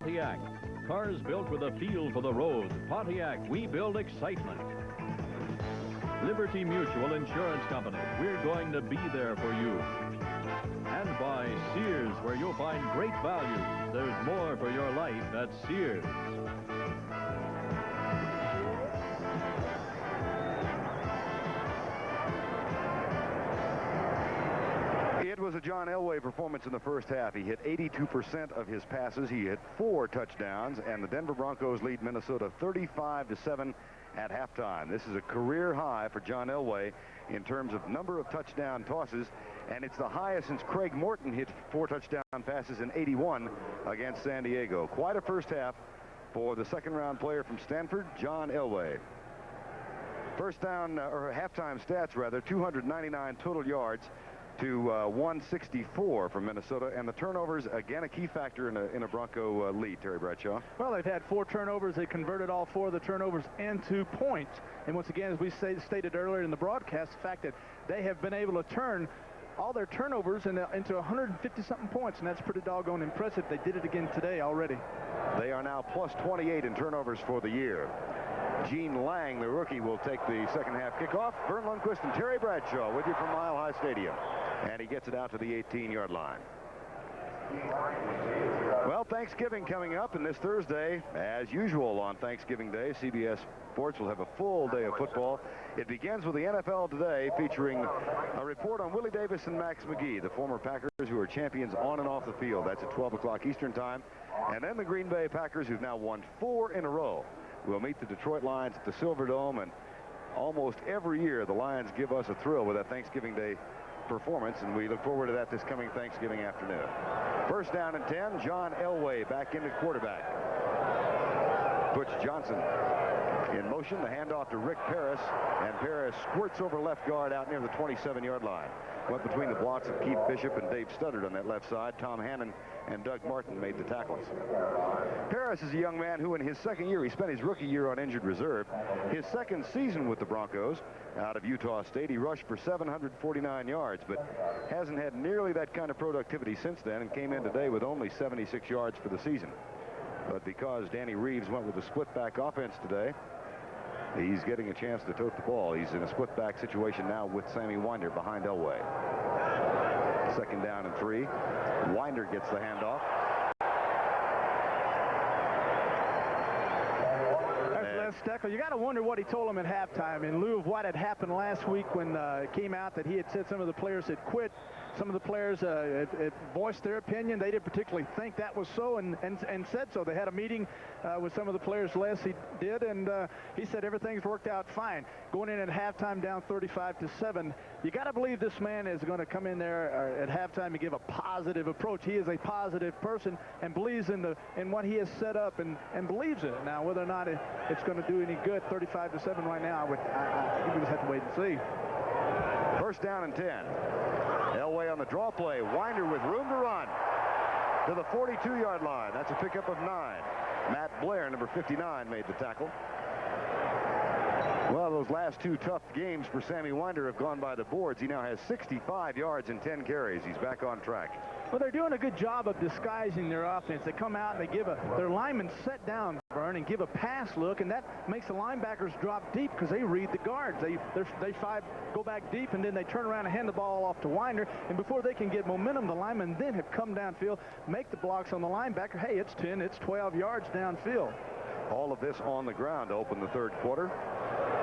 Pontiac. Cars built with a feel for the road. Pontiac, we build excitement. Liberty Mutual Insurance Company. We're going to be there for you. And by Sears, where you'll find great values. There's more for your life at Sears. It was a John Elway performance in the first half. He hit 82% of his passes. He hit 4 touchdowns, and the Denver Broncos lead Minnesota 35-7 at halftime. This is a career high for John Elway in terms of number of touchdown tosses, and it's the highest since Craig Morton hit 4 touchdown passes in '81 against San Diego. Quite a first half for the second-round player from Stanford, John Elway. First down, or halftime stats rather, 299 total yards to 164 from Minnesota, and the turnovers again a key factor in a Bronco lead. Terry Bradshaw. Well, they've had 4 turnovers. They converted all 4 of the turnovers into points, and once again, as we stated earlier in the broadcast, the fact that they have been able to turn all their turnovers into 150-something points, and that's pretty doggone impressive. They did it again today already. They are now plus 28 in turnovers for the year. Gene Lang, the rookie, will take the second half kickoff. Vern Lundquist and Terry Bradshaw with you from Mile High Stadium. And he gets it out to the 18-yard line. Well, Thanksgiving coming up, and this Thursday, as usual on Thanksgiving Day, CBS Sports will have a full day of football. It begins with the NFL Today, featuring a report on Willie Davis and Max McGee, the former Packers who are champions on and off the field. That's at 12 o'clock Eastern Time. And then the Green Bay Packers, who've now won 4 in a row, will meet the Detroit Lions at the Silverdome, and almost every year the Lions give us a thrill with that Thanksgiving Day performance, and we look forward to that this coming Thanksgiving afternoon. First down and 10, John Elway back into quarterback. Butch Johnson in motion, the handoff to Rick Paris, and Paris squirts over left guard out near the 27-yard line. Went between the blocks of Keith Bishop and Dave Studdard on that left side. Tom Hannon and Doug Martin made the tackles. Paris is a young man who in his second year, he spent his rookie year on injured reserve. His second season with the Broncos out of Utah State, he rushed for 749 yards, but hasn't had nearly that kind of productivity since then, and came in today with only 76 yards for the season. But because Danny Reeves went with the split back offense today, he's getting a chance to tote the ball. He's in a split back situation now with Sammy Winder behind Elway. Second down and 3. Winder gets the handoff. Steckel, you got to wonder what he told him at halftime in lieu of what had happened last week when it came out that he had said some of the players had quit. Some of the players had voiced their opinion. They didn't particularly think that was so and said so. They had a meeting with some of the players last he did, and he said everything's worked out fine. Going in at halftime down 35-7, you got to believe this man is going to come in there at halftime and give a positive approach. He is a positive person and believes in what he has set up and believes in it. Now, whether or not it's going to do any good, 35-7 right now, I think we just have to wait and see. First down and 10. Elway on the draw play. Winder with room to run to the 42-yard line. That's a pickup of 9. Matt Blair, number 59, made the tackle. Well, those last 2 tough games for Sammy Winder have gone by the boards. He now has 65 yards and 10 carries. He's back on track. Well, they're doing a good job of disguising their offense. They come out and they give their linemen set down, Vern, and give a pass look, and that makes the linebackers drop deep because they read the guards. They go back deep, and then they turn around and hand the ball off to Winder, and before they can get momentum, the linemen then have come downfield, make the blocks on the linebacker. Hey, it's 10, it's 12 yards downfield. All of this on the ground to open the third quarter.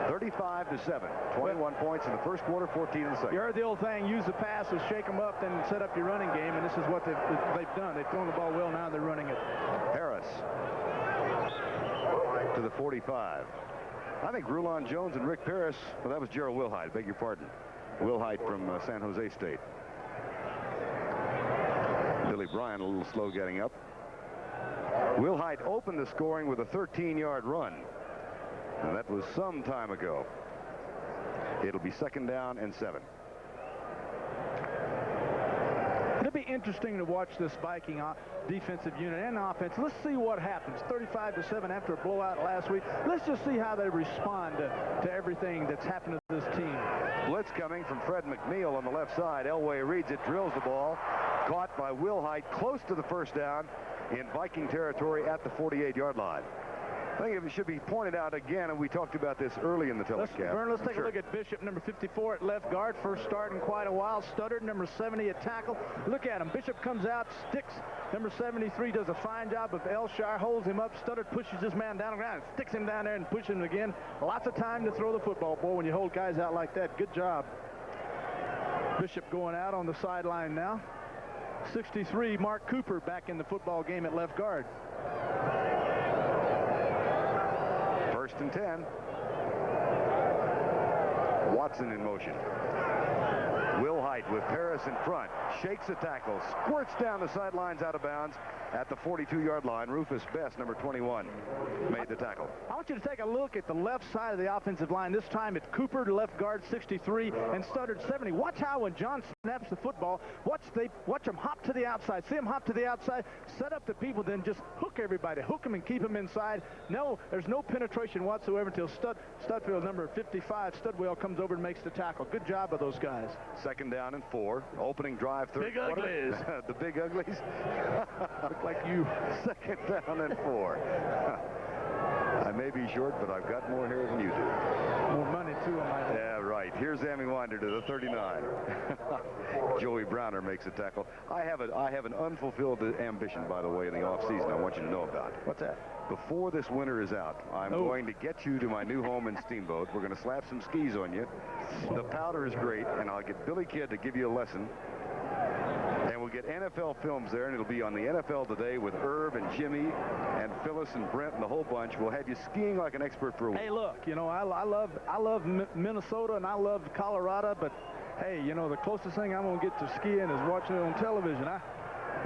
35-7. 21 points in the first quarter, 14 in the second. You heard the old thing, use the passes, shake them up, then set up your running game, and this is what they've done. They've thrown the ball well, now they're running it. Harris to the 45. I think Rulon Jones and Rick Paris, well, that was Gerald Wilhite, beg your pardon. Wilhite from San Jose State. Billy Bryan a little slow getting up. Wilhite opened the scoring with a 13-yard run. And that was some time ago. It'll be second down and 7. It'll be interesting to watch this Viking defensive unit and offense. Let's see what happens. 35-7 after a blowout last week. Let's just see how they respond to everything that's happened to this team. Blitz coming from Fred McNeil on the left side. Elway reads it, drills the ball. Caught by Wilhite close to the first down. in Viking territory at the 48-yard line. I think it should be pointed out again, and we talked about this early in the telecast. Let's take a look at Bishop, number 54 at left guard. First start in quite a while. Studdard, number 70 at tackle. Look at him. Bishop comes out, sticks. Number 73 does a fine job of Elshire, holds him up. Studdard pushes this man down the ground, sticks him down there and pushes him again. Lots of time to throw the football, boy, when you hold guys out like that. Good job. Bishop going out on the sideline now. 63, Mark Cooper back in the football game at left guard. First and 10. Watson in motion. Will Height with Paris in front. Shakes a tackle. Squirts down the sidelines out of bounds at the 42-yard line. Rufus Best, number 21, made the tackle. I want you to take a look at the left side of the offensive line. This time it's Cooper, left guard, 63, and Studdard, 70. Watch how when John snaps the football, watch them hop to the outside. See them hop to the outside, set up the people, then just hook everybody. Hook them and keep them inside. No, there's no penetration whatsoever until Studfield, number 55, Studwell, comes over and makes the tackle. Good job of those guys. Second down and 4. Opening drive, third Big quarter. uglies. The big uglies. Look like you. Second down and 4. I may be short, but I've got more hair than you do. More money, too, on my head. Yeah, right. Here's Sammy Winder to the 39. Joey Browner makes a tackle. I have an unfulfilled ambition, by the way, in the offseason I want you to know about. What's that? Before this winter is out, I'm going to get you to my new home in Steamboat. We're going to slap some skis on you. The powder is great, and I'll get Billy Kidd to give you a lesson. And we'll get NFL films there, and it'll be on the NFL Today with Irv and Jimmy and Phyllis and Brent and the whole bunch. We'll have you skiing like an expert for a week. Hey, look, you know, I love Minnesota and I love Colorado, but hey, you know, the closest thing I'm going to get to skiing is watching it on television.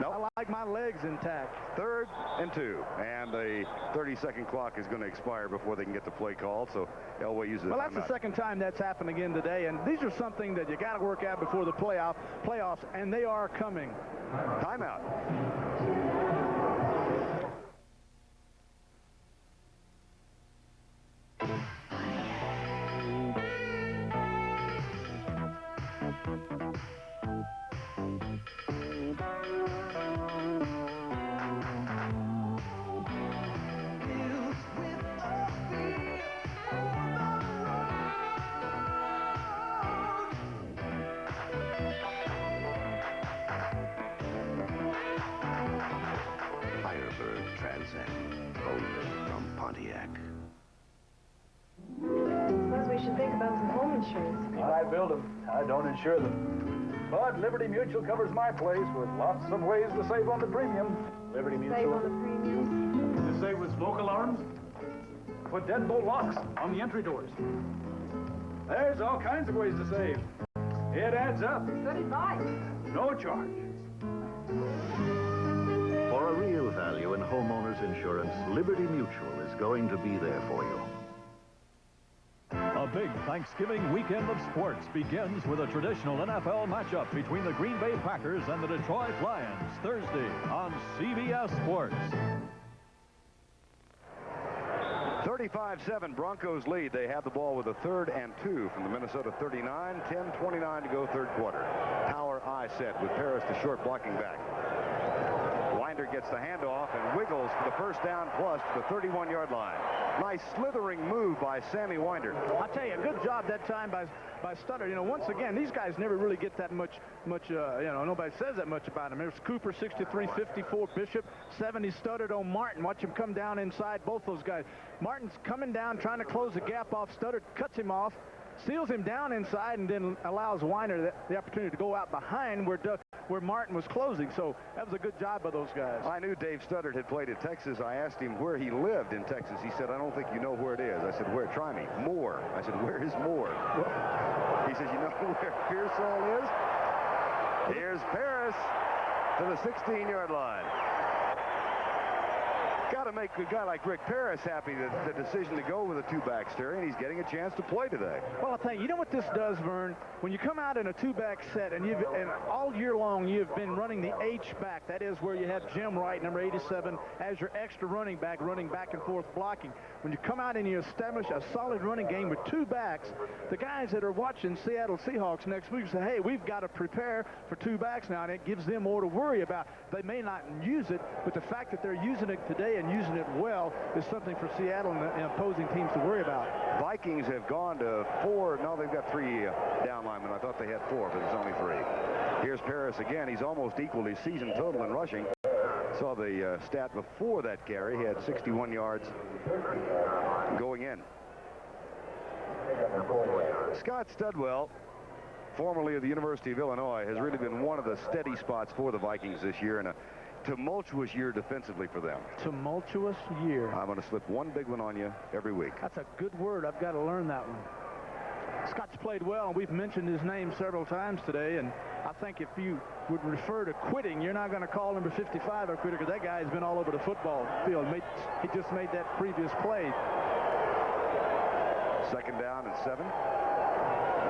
I like my legs intact. Third and 2, and the 30-second clock is going to expire before they can get the play called, so Elway uses it. Well, that's the second time that's happened again today, and these are something that you got to work out before the playoffs, and they are coming. Timeout. I build them. I don't insure them. But Liberty Mutual covers my place with lots of ways to save on the premium. Liberty Mutual. Save on the premium? To save with smoke alarms? Put deadbolt locks on the entry doors. There's all kinds of ways to save. It adds up. Good advice. No charge. For a real value in homeowners insurance, Liberty Mutual is going to be there for you. A big Thanksgiving weekend of sports begins with a traditional NFL matchup between the Green Bay Packers and the Detroit Lions Thursday on CBS Sports. 35-7, Broncos lead. They have the ball with a 3rd and 2 from the Minnesota 39. 10:29 to go, third quarter. Power I set with Paris, the short blocking back. Winder gets the handoff and wiggles for the first down plus to the 31-yard line. Nice slithering move by Sammy Winder. I'll tell you, a good job that time by Studdard. You know, once again, these guys never really get that much, you know, nobody says that much about them. There's Cooper, 63, 54, Bishop, 70, Studdard on Martin. Watch him come down inside, both those guys. Martin's coming down, trying to close the gap off. Studdard cuts him off, seals him down inside, and then allows Winder the opportunity to go out behind where Martin was closing. So that was a good job by those guys. I knew Dave Studdard had played at Texas. I asked him where he lived in Texas. He said, I don't think you know where it is. I said, where? Try me. Moore. I said, where is Moore? He says, you know where Pearsall is? Here's Paris to the 16-yard line. got to make a guy like Rick Paris happy that the decision to go with a two-back, Terry, and he's getting a chance to play today. Well, I'll tell you, you know what this does, Vern? When you come out in a two-back set and all year long you've been running the H-back, that is where you have Jim Wright, number 87, as your extra running back, running back and forth blocking. When you come out and you establish a solid running game with two backs, the guys that are watching Seattle Seahawks next week say, hey, we've got to prepare for two backs now, and it gives them more to worry about. They may not use it, but the fact that they're using it today and using it well is something for Seattle and opposing teams to worry about. Vikings have gone to 4. No, they've got 3 down linemen. I thought they had 4, but it's only 3. Here's Paris again. He's almost equaled his season total in rushing. Saw the stat before that carry. He had 61 yards going in. Scott Studwell, formerly of the University of Illinois, has really been one of the steady spots for the Vikings this year, and a tumultuous year defensively for them. Tumultuous year. I'm going to slip one big one on you every week. That's a good word. I've got to learn that one. Scott's played well, and we've mentioned his name several times today, and I think if you would refer to quitting, you're not going to call number 55 a quitter, because that guy's been all over the football field. He just made that previous play. 2nd down and 7.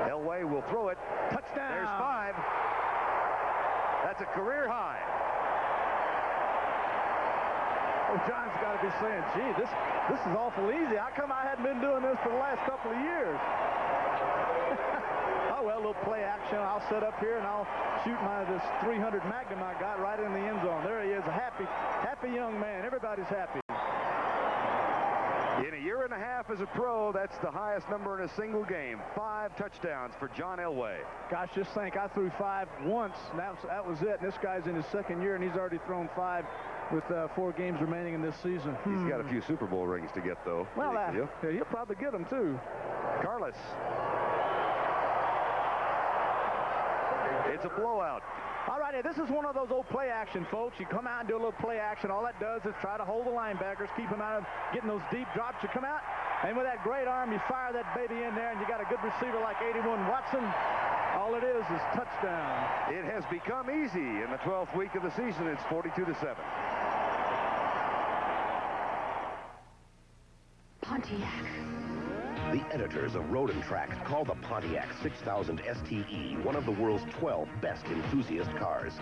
Elway will throw it. Touchdown. There's 5. That's a career high. Oh, John's got to be saying, gee, this is awful easy. How come I hadn't been doing this for the last couple of years? Oh, well, a little play action. I'll set up here, and I'll shoot this 300 Magnum I got right in the end zone. There he is, a happy young man. Everybody's happy. In a year and a half as a pro, that's the highest number in a single game. 5 touchdowns for John Elway. Gosh, just think, I threw 5 once. That was it. And this guy's in his 2nd year, and he's already thrown 5 with 4 games remaining in this season. He's got a few Super Bowl rings to get, though. Well, he'll probably get them, too. Carlos. It's a blowout. All right, this is one of those old play action, folks. You come out and do a little play action. All that does is try to hold the linebackers, keep them out of getting those deep drops. You come out, and with that great arm, you fire that baby in there, and you got a good receiver like 81 Watson. All it is touchdown. It has become easy in the 12th week of the season. It's 42-7. Pontiac. The editors of Road and Track call the Pontiac 6000 STE one of the world's 12 best enthusiast cars.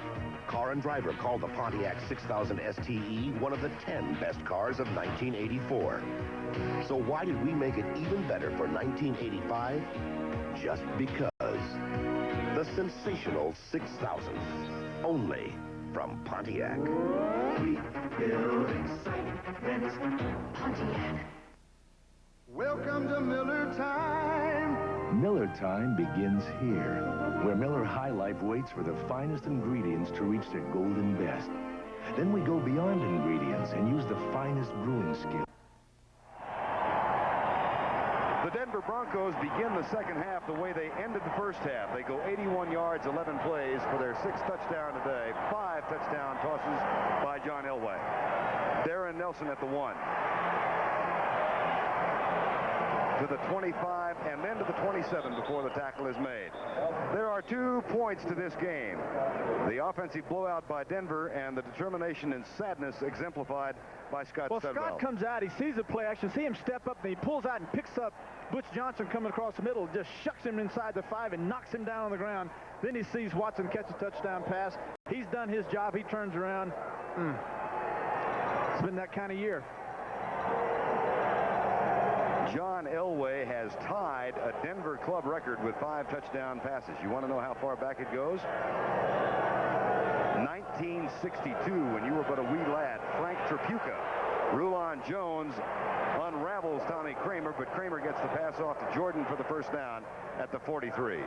Car and Driver called the Pontiac 6000 STE one of the 10 best cars of 1984. So why did we make it even better for 1985? Just because. The sensational 6000. Only from Pontiac. We build excitement. Pontiac. Welcome to Miller Time. Miller Time begins here, where Miller High Life waits for the finest ingredients to reach their golden best. Then we go beyond ingredients and use the finest brewing skill. The Denver Broncos begin the second half the way they ended the first half. They go 81 yards, 11 plays for their 6th touchdown today. 5 touchdown tosses by John Elway. Darren Nelson at the 1. To the 25 and then to the 27 before the tackle is made. There are 2 points to this game. The offensive blowout by Denver and the determination and sadness exemplified by Scott Studwell. Scott comes out, he sees the play action, see him step up, and he pulls out and picks up Butch Johnson coming across the middle, just shucks him inside the 5 and knocks him down on the ground. Then he sees Watson catch a touchdown pass. He's done his job. He turns around. It's been that kind of year. John Elway has tied a Denver club record with 5 touchdown passes. You want to know how far back it goes? 1962, when you were but a wee lad. Frank Tripucka. Rulon Jones unravels Tommy Kramer, but Kramer gets the pass off to Jordan for the first down at the 43.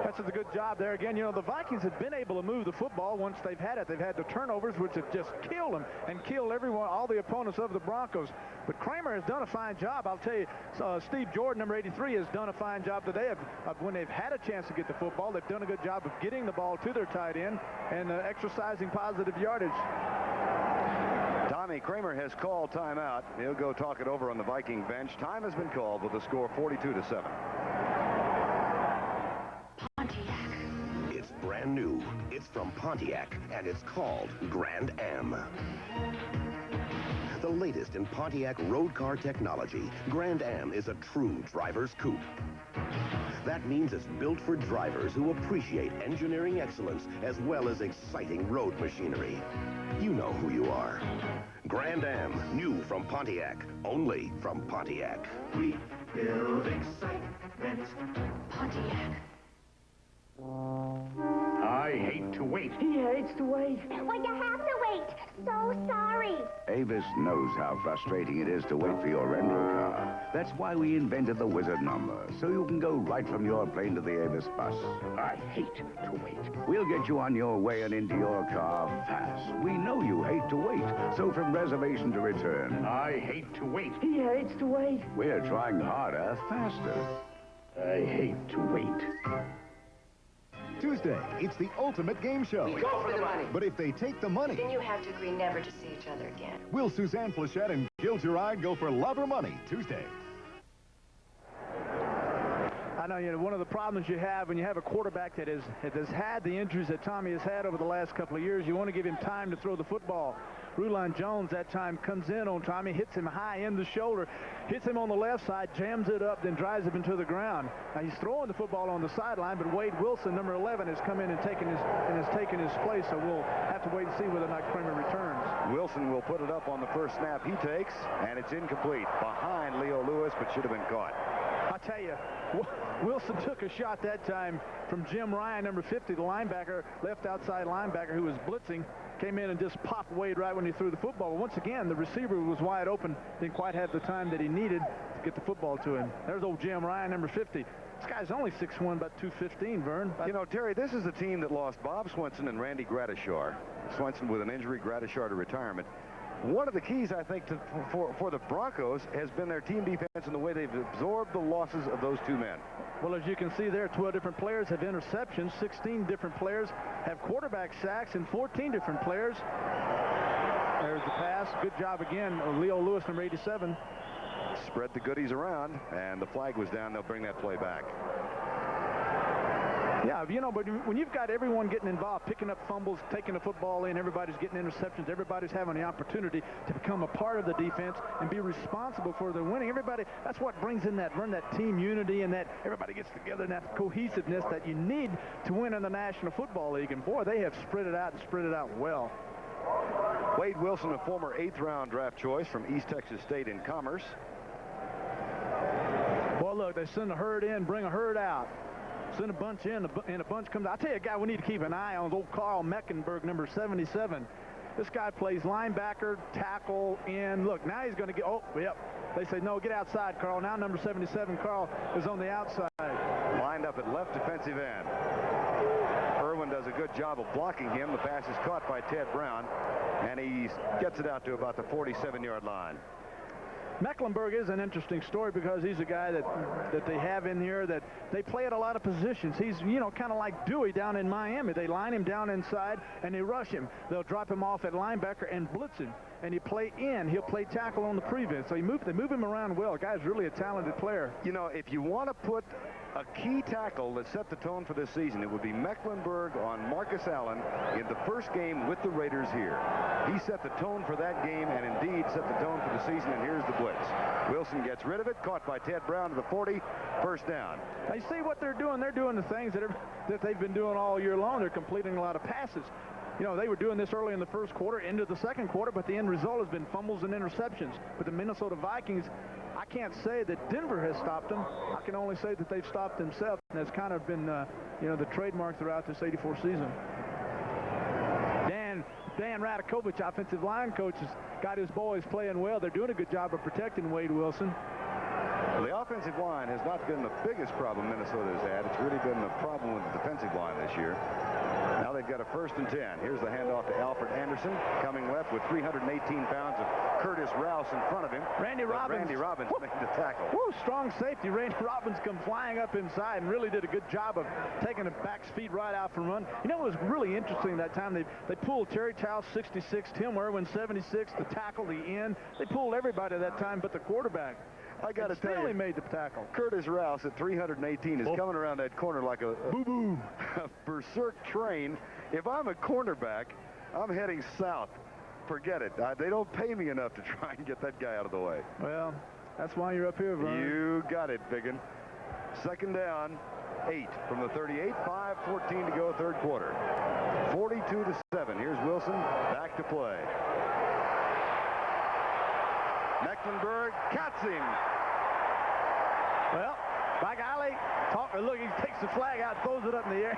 That's a good job there. Again, you know, the Vikings have been able to move the football once they've had it. They've had the turnovers, which have just killed them and killed everyone, all the opponents of the Broncos. But Kramer has done a fine job. I'll tell you, Steve Jordan, number 83, has done a fine job today of when they've had a chance to get the football. They've done a good job of getting the ball to their tight end and exercising positive yardage. Tommy Kramer has called timeout. He'll go talk it over on the Viking bench. Time has been called with the score 42-7. It's brand brand new. It's from Pontiac, and it's called Grand Am. The latest in Pontiac road car technology, Grand Am is a true driver's coupe. That means it's built for drivers who appreciate engineering excellence as well as exciting road machinery. You know who you are. Grand Am, new from Pontiac, only from Pontiac. We build excitement. Pontiac. I hate to wait. He hates to wait. Well, you have to wait. So sorry. Avis knows how frustrating it is to wait for your rental car. That's why we invented the Wizard number, so you can go right from your plane to the Avis bus. I hate to wait. We'll get you on your way and into your car fast. We know you hate to wait, so from reservation to return. I hate to wait. He hates to wait. We're trying harder, faster. I hate to wait. Tuesday, it's the ultimate game show. We go for the money. But if they take the money, then you have to agree never to see each other again. will Suzanne Plachette and Gil Gerard go for love or money Tuesday? I know, one of the problems you have when you have a quarterback that has had the injuries that Tommy has had over the last couple of years, you want to give him time to throw the football. Rulon Jones that time comes in on Tommy, hits him high in the shoulder, hits him on the left side, jams it up, then drives him into the ground. Now he's throwing the football on the sideline, but Wade Wilson, number 11, has come in and has taken his place, so we'll have to wait and see whether or not Kramer returns. Wilson will put it up on the first snap he takes, and it's incomplete. Behind Leo Lewis, but should have been caught. I tell you, Wilson took a shot that time from Jim Ryan, number 50, the linebacker, left outside linebacker who was blitzing. Came in and just popped Wade right when he threw the football. Once again, the receiver was wide open. Didn't quite have the time that he needed to get the football to him. There's old Jim Ryan, number 50. This guy's only 6'1", about 215, Vern. You know, Terry, this is the team that lost Bob Swenson and Randy Gratishar. Swenson with an injury, Gratishar to retirement. One of the keys, I think, for the Broncos has been their team defense and the way they've absorbed the losses of those two men. Well, as you can see there, 12 different players have interceptions, 16 different players have quarterback sacks, and 14 different players. There's the pass. Good job again, Leo Lewis, number 87. Spread the goodies around, and the flag was down. They'll bring that play back. Yeah, but when you've got everyone getting involved, picking up fumbles, taking the football in, everybody's getting interceptions, everybody's having the opportunity to become a part of the defense and be responsible for the winning. Everybody, that's what brings in that team unity and that everybody gets together and that cohesiveness that you need to win in the National Football League. And boy, they have spread it out well. Wade Wilson, a former 8th-round draft choice from East Texas State in Commerce. Boy, look, they send a herd in, bring a herd out. Send a bunch in, and a bunch comes out. I'll tell you a guy we need to keep an eye on is old Carl Meckenberg, number 77. This guy plays linebacker, tackle, and look, now he's going to get, oh, yep. They say, no, get outside, Carl. Now number 77, Carl, is on the outside. Lined up at left defensive end. Irwin does a good job of blocking him. The pass is caught by Ted Brown, and he gets it out to about the 47-yard line. Mecklenburg is an interesting story because he's a guy that they have in here that they play at a lot of positions. He's, kind of like Dewey down in Miami. They line him down inside and they rush him. They'll drop him off at linebacker and blitz him. And he'll play tackle on the prevent. So they move him around well. The guy's really a talented player. If you want to put a key tackle that set the tone for this season, it would be Mecklenburg on Marcus Allen in the first game with the Raiders here. He set the tone for that game and indeed set the tone for the season, and here's the blitz. Wilson gets rid of it, caught by Ted Brown to the 40, first down. Now you see what they're doing. They're doing the things that they've been doing all year long. They're completing a lot of passes. They were doing this early in the first quarter, into the second quarter, but the end result has been fumbles and interceptions. But the Minnesota Vikings, I can't say that Denver has stopped them. I can only say that they've stopped themselves, and that's kind of been, the trademark throughout this 84 season. Dan Radakovich, offensive line coach, has got his boys playing well. They're doing a good job of protecting Wade Wilson. Well, the offensive line has not been the biggest problem Minnesota has had. It's really been the problem with the defensive line this year. Now they've got a 1st and 10. Here's the handoff to Alfred Anderson, coming left with 318 pounds of Curtis Rouse in front of him. Randy Robbins made the tackle. Woo, strong safety. Randy Robbins come flying up inside and really did a good job of taking the back's feet right out from run. It was really interesting that time. They pulled Terry Towle, 66, Tim Irwin, 76, the tackle, the end. They pulled everybody that time but the quarterback. I got to tell you, Still he made the tackle. Curtis Rouse at 318 is coming around that corner like a boo-boo, a berserk train. If I'm a cornerback, I'm heading south. Forget it. They don't pay me enough to try and get that guy out of the way. Well, that's why you're up here, Vern. You got it, Biggin. Second down, 8 from the 38, 5:14 to go, third quarter. 42-7. Here's Wilson back to play. Mecklenburg cuts him. Well, by golly, look, he takes the flag out, throws it up in the air.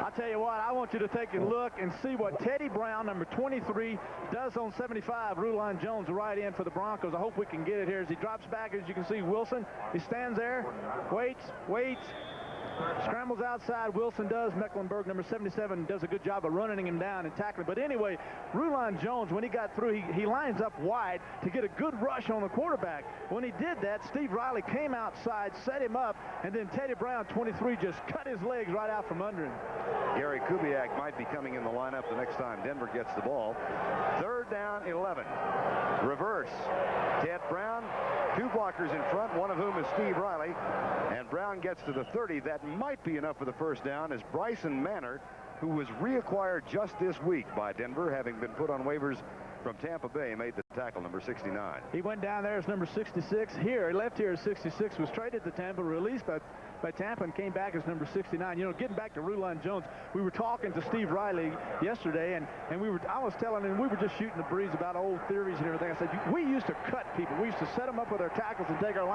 I'll tell you what, I want you to take a look and see what Teddy Brown, number 23, does on 75. Rulon Jones, right in for the Broncos. I hope we can get it here as he drops back. As you can see, Wilson, he stands there, waits, scrambles outside. Wilson does. Mecklenburg, number 77, does a good job of running him down and tackling. But anyway, Rulon Jones, when he got through, he lines up wide to get a good rush on the quarterback. When he did that, Steve Riley came outside, set him up, and then Teddy Brown, 23, just cut his legs right out from under him. Gary Kubiak might be coming in the lineup the next time Denver gets the ball. Third down, 11. Reverse. Ted Brown, 2 blockers in front, one of whom is Steve Riley. And Brown gets to the 30. That might be enough for the first down as Bryson Manor, who was reacquired just this week by Denver, having been put on waivers from Tampa Bay, made the tackle, number 69. He went down there as number 66. Here, he left here as 66, was traded to Tampa, released by Tampa, and came back as number 69. You know, getting back to Rulon Jones, we were talking to Steve Riley yesterday, and I was telling him, we were just shooting the breeze about old theories and everything. I said, we used to cut people. We used to set them up with our tackles and take our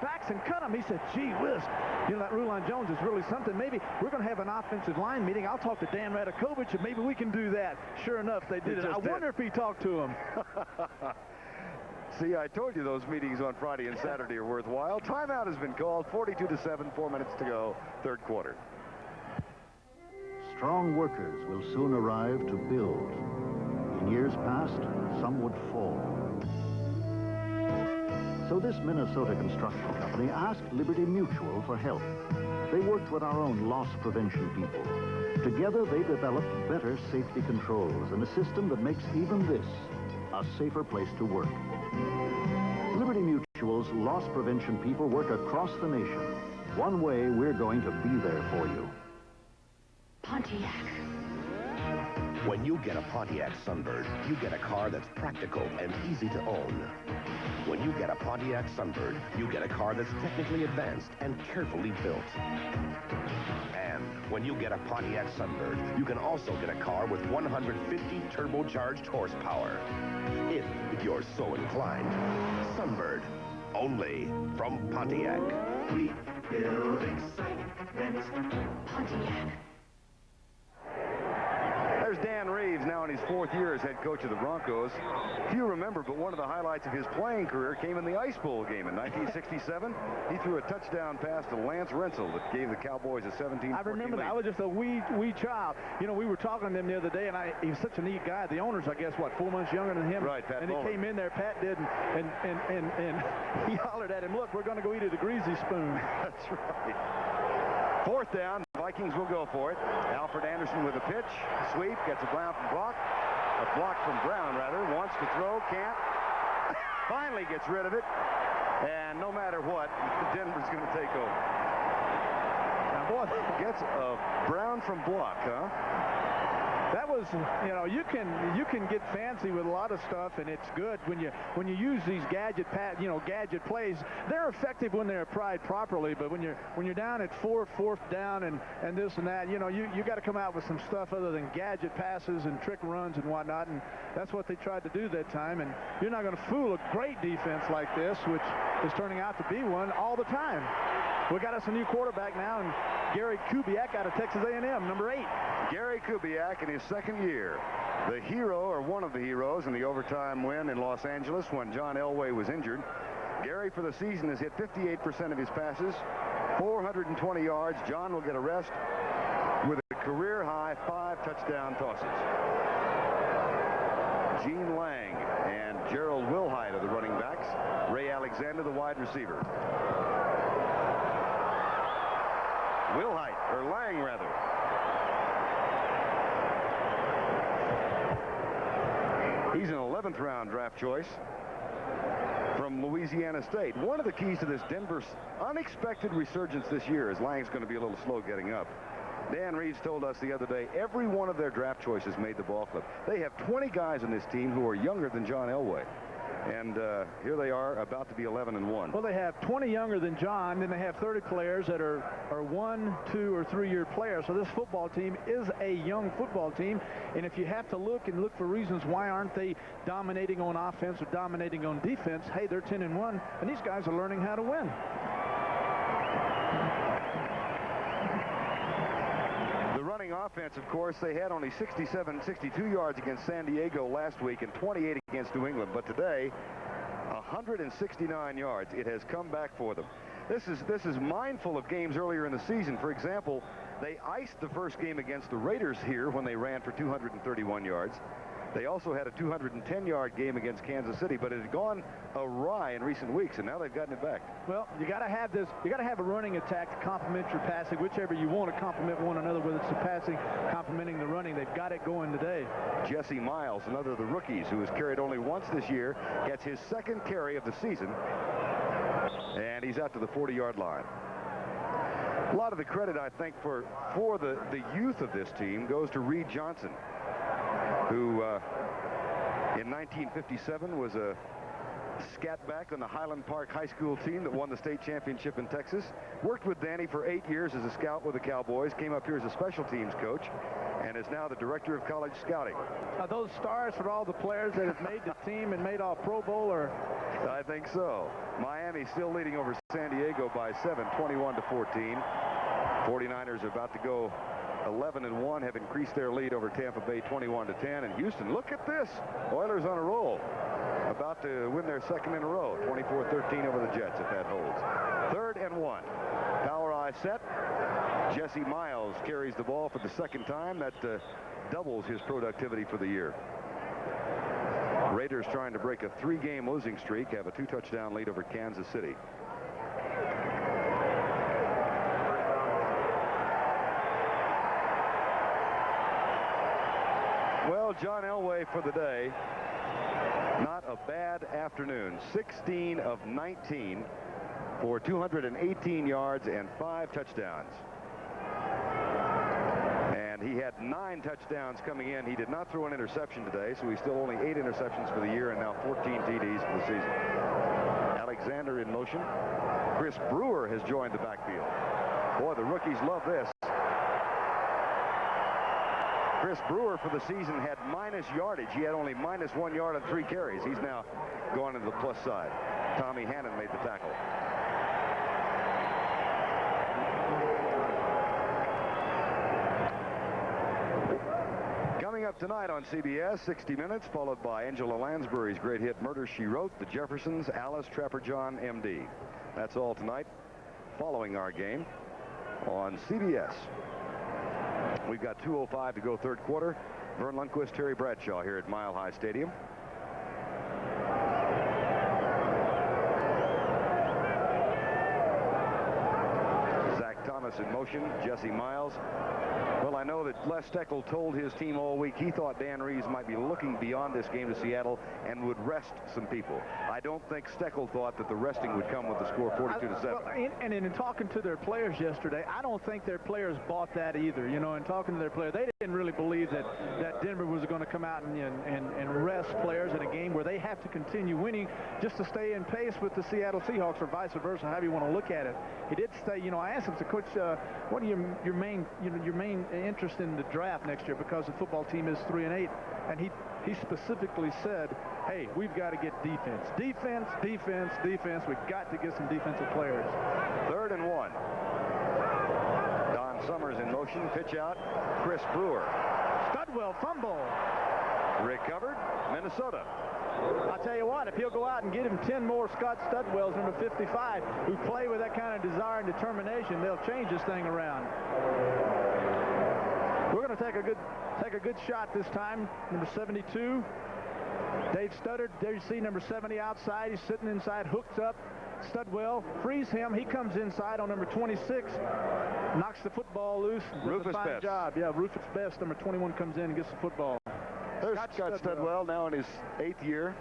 backs and cut them. He said, gee whiz, you know, that Rulon Jones is really something. Maybe we're going to have an offensive line meeting. I'll talk to Dan Radakovich, and maybe we can do that. Sure enough, they did it. I wonder if he talked to him. See, I told you those meetings on Friday and Saturday are worthwhile. Timeout has been called. 42-7, 4 minutes to go, third quarter. Strong workers will soon arrive to build. In years past, some would fall. So this Minnesota construction company asked Liberty Mutual for help. They worked with our own loss prevention people. Together, they developed better safety controls and a system that makes even this a safer place to work. Liberty Mutual's loss prevention people work across the nation. One way we're going to be there for you. Pontiac. When you get a Pontiac Sunbird, you get a car that's practical and easy to own. When you get a Pontiac Sunbird, you get a car that's technically advanced and carefully built. And when you get a Pontiac Sunbird, you can also get a car with 150 turbocharged horsepower. If you're so inclined. Sunbird, only from Pontiac. We build excitement. Pontiac. There's Dan Reeves, now in his 4th year as head coach of the Broncos. Few remember, but one of the highlights of his playing career came in the Ice Bowl game in 1967. He threw a touchdown pass to Lance Rensel that gave the Cowboys a 17-14 I remember that. lead. I was just a wee child. You know, we were talking to him the other day, and he was such a neat guy. The owner's, I guess, 4 months younger than him. Right, Pat And Bowler. he came in there, Pat did, and he hollered at him, look, we're going to go eat at a greasy spoon. That's right. 4th down, Vikings will go for it. Alfred Anderson with a pitch, sweep, gets a block from Brown, rather, wants to throw, can't, finally gets rid of it, and no matter what, Denver's going to take over. Now, boy, gets a Brown from block, huh? That was, you know, you can get fancy with a lot of stuff, and it's good when you use these gadget plays. They're effective when they're applied properly, but when you're down at fourth down and this and that, you know, you got to come out with some stuff other than gadget passes and trick runs and whatnot, and that's what they tried to do that time. And you're not going to fool a great defense like this, which is turning out to be one all the time. We got us a new quarterback now, and Gary Kubiak out of Texas A&M, number 8. Gary Kubiak in his 2nd year. The hero, or one of the heroes, in the overtime win in Los Angeles when John Elway was injured. Gary, for the season, has hit 58% of his passes, 420 yards. John will get a rest with a career-high 5 touchdown tosses. Gene Lang and Gerald Wilhite are the running backs. Ray Alexander, the wide receiver. Wilhite, or Lang, rather. He's an 11th round draft choice. from Louisiana State. One of the keys to this Denver's unexpected resurgence this year is Lang's going to be a little slow getting up. Dan Reeves told us the other day every one of their draft choices made the ball club. They have 20 guys on this team who are younger than John Elway. And here they are about to be 11-1. Well, they have 20 younger than John, then they have 30 players that are 1, 2, or 3-year players. So this football team is a young football team. And if you have to look for reasons why aren't they dominating on offense or dominating on defense, hey, they're 10-1, and these guys are learning how to win. Running offense, of course, they had only 62 yards against San Diego last week and 28 against New England. But today, 169 yards. It has come back for them. This is mindful of games earlier in the season. For example, they iced the first game against the Raiders here when they ran for 231 yards. They also had a 210-yard game against Kansas City, but it had gone awry in recent weeks, and now they've gotten it back. Well, you got to have this. You got to have a running attack to complement your passing, whichever you want to complement one another, whether it's the passing, complementing the running. They've got it going today. Jesse Miles, another of the rookies who has carried only once this year, gets his second carry of the season, and he's out to the 40-yard line. A lot of the credit, I think, for the youth of this team goes to Reed Johnson, who in 1957 was a scat back on the Highland Park High School team that won the state championship in Texas. Worked with Danny for 8 years as a scout with the Cowboys, came up here as a special teams coach, and is now the director of college scouting. Are those stars for all the players that have made the team and made all Pro Bowl, or? I think so. Miami still leading over San Diego by 7, 21-14. 49ers are about to go 11-1, have increased their lead over Tampa Bay 21-10. And Houston, look at this. Oilers on a roll. About to win their second in a row. 24-13 over the Jets if that holds. 3rd and 1. Power eye set. Jesse Miles carries the ball for the second time. That doubles his productivity for the year. Raiders trying to break a 3-game losing streak, have a 2-touchdown lead over Kansas City. Well, John Elway for the day, not a bad afternoon. 16 of 19 for 218 yards and 5 touchdowns. And he had 9 touchdowns coming in. He did not throw an interception today, so he's still only 8 interceptions for the year and now 14 TDs for the season. Alexander in motion. Chris Brewer has joined the backfield. Boy, the rookies love this. Chris Brewer for the season had minus yardage. He had only minus 1 yard on 3 carries. He's now going to the plus side. Tommy Hannon made the tackle. Coming up tonight on CBS, 60 Minutes, followed by Angela Lansbury's great hit Murder, She Wrote, The Jeffersons, Alice Trapper John, M.D. That's all tonight following our game on CBS. We've got 2:05 to go third quarter. Vern Lundquist, Terry Bradshaw here at Mile High Stadium. Zach Thomas in motion. Jesse Miles. Well, I know that Les Steckel told his team all week he thought Dan Reeves might be looking beyond this game to Seattle and would rest some people. I don't think Steckel thought that the resting would come with the score 42-7. Well, and in talking to their players yesterday, I don't think their players bought that either. You know, in talking to their players, they didn't really believe that Denver was going to come out and rest players in a game where they have to continue winning just to stay in pace with the Seattle Seahawks, or vice versa, however you want to look at it. He did say, you know, I asked him, Coach, what are your main interest in the draft next year, because the football team is 3-8, and he specifically said, hey, we've got to get defense. Defense. We've got to get some defensive players. 3rd and 1. Don Summers in motion. Pitch out. Chris Brewer. Studwell fumble. Recovered. Minnesota. I'll tell you what, if he'll go out and get him 10 more Scott Studwells, number 55, who play with that kind of desire and determination, they'll change this thing around. We're going to take a good shot this time. Number 72, Dave Studdard. There you see number 70 outside. He's sitting inside, hooked up. Studwell frees him. He comes inside on number 26, knocks the football loose. Rufus Best. Best. Job. Yeah, Rufus Best. Number 21 comes in and gets the football. There's Scott Studwell now in his 8th year.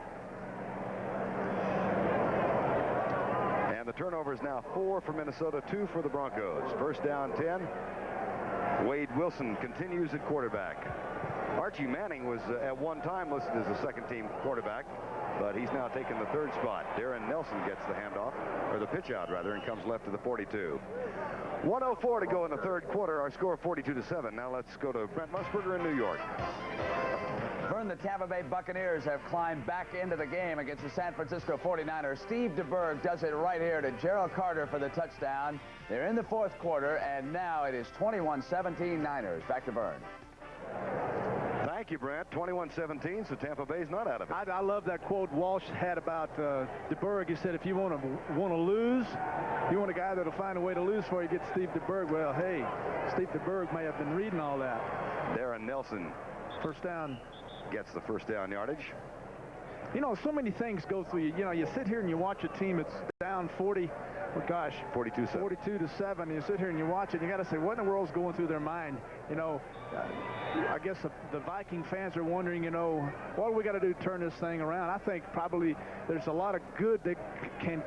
And the turnover is now 4 for Minnesota, 2 for the Broncos. First down, 10. Wade Wilson continues at quarterback. Archie Manning was at one time listed as a second-team quarterback, but he's now taken the third spot. Darren Nelson gets the handoff, or the pitch out rather, and comes left to the 42. 1:04 to go in the third quarter. Our score 42-7. Now let's go to Brent Musburger in New York. Vern, the Tampa Bay Buccaneers have climbed back into the game against the San Francisco 49ers. Steve DeBerg does it right here to Gerald Carter for the touchdown. They're in the fourth quarter, and now it is 21-17 Niners. Back to Vern. Thank you, Brent. 21-17, so Tampa Bay's not out of it. I love that quote Walsh had about DeBerg. He said, if you want to lose, you want a guy that'll find a way to lose for you, get Steve DeBerg. Well, hey, Steve DeBerg may have been reading all that. Darren Nelson. First down. Gets the first down yardage. You know, so many things go through you. You know, you sit here and you watch a team that's down 40, oh gosh, 42-7. You sit here and you watch it, and you got to say, what in the world's going through their mind? You know, I guess the Viking fans are wondering, you know, what do we got to do to turn this thing around? I think probably there's a lot of good that can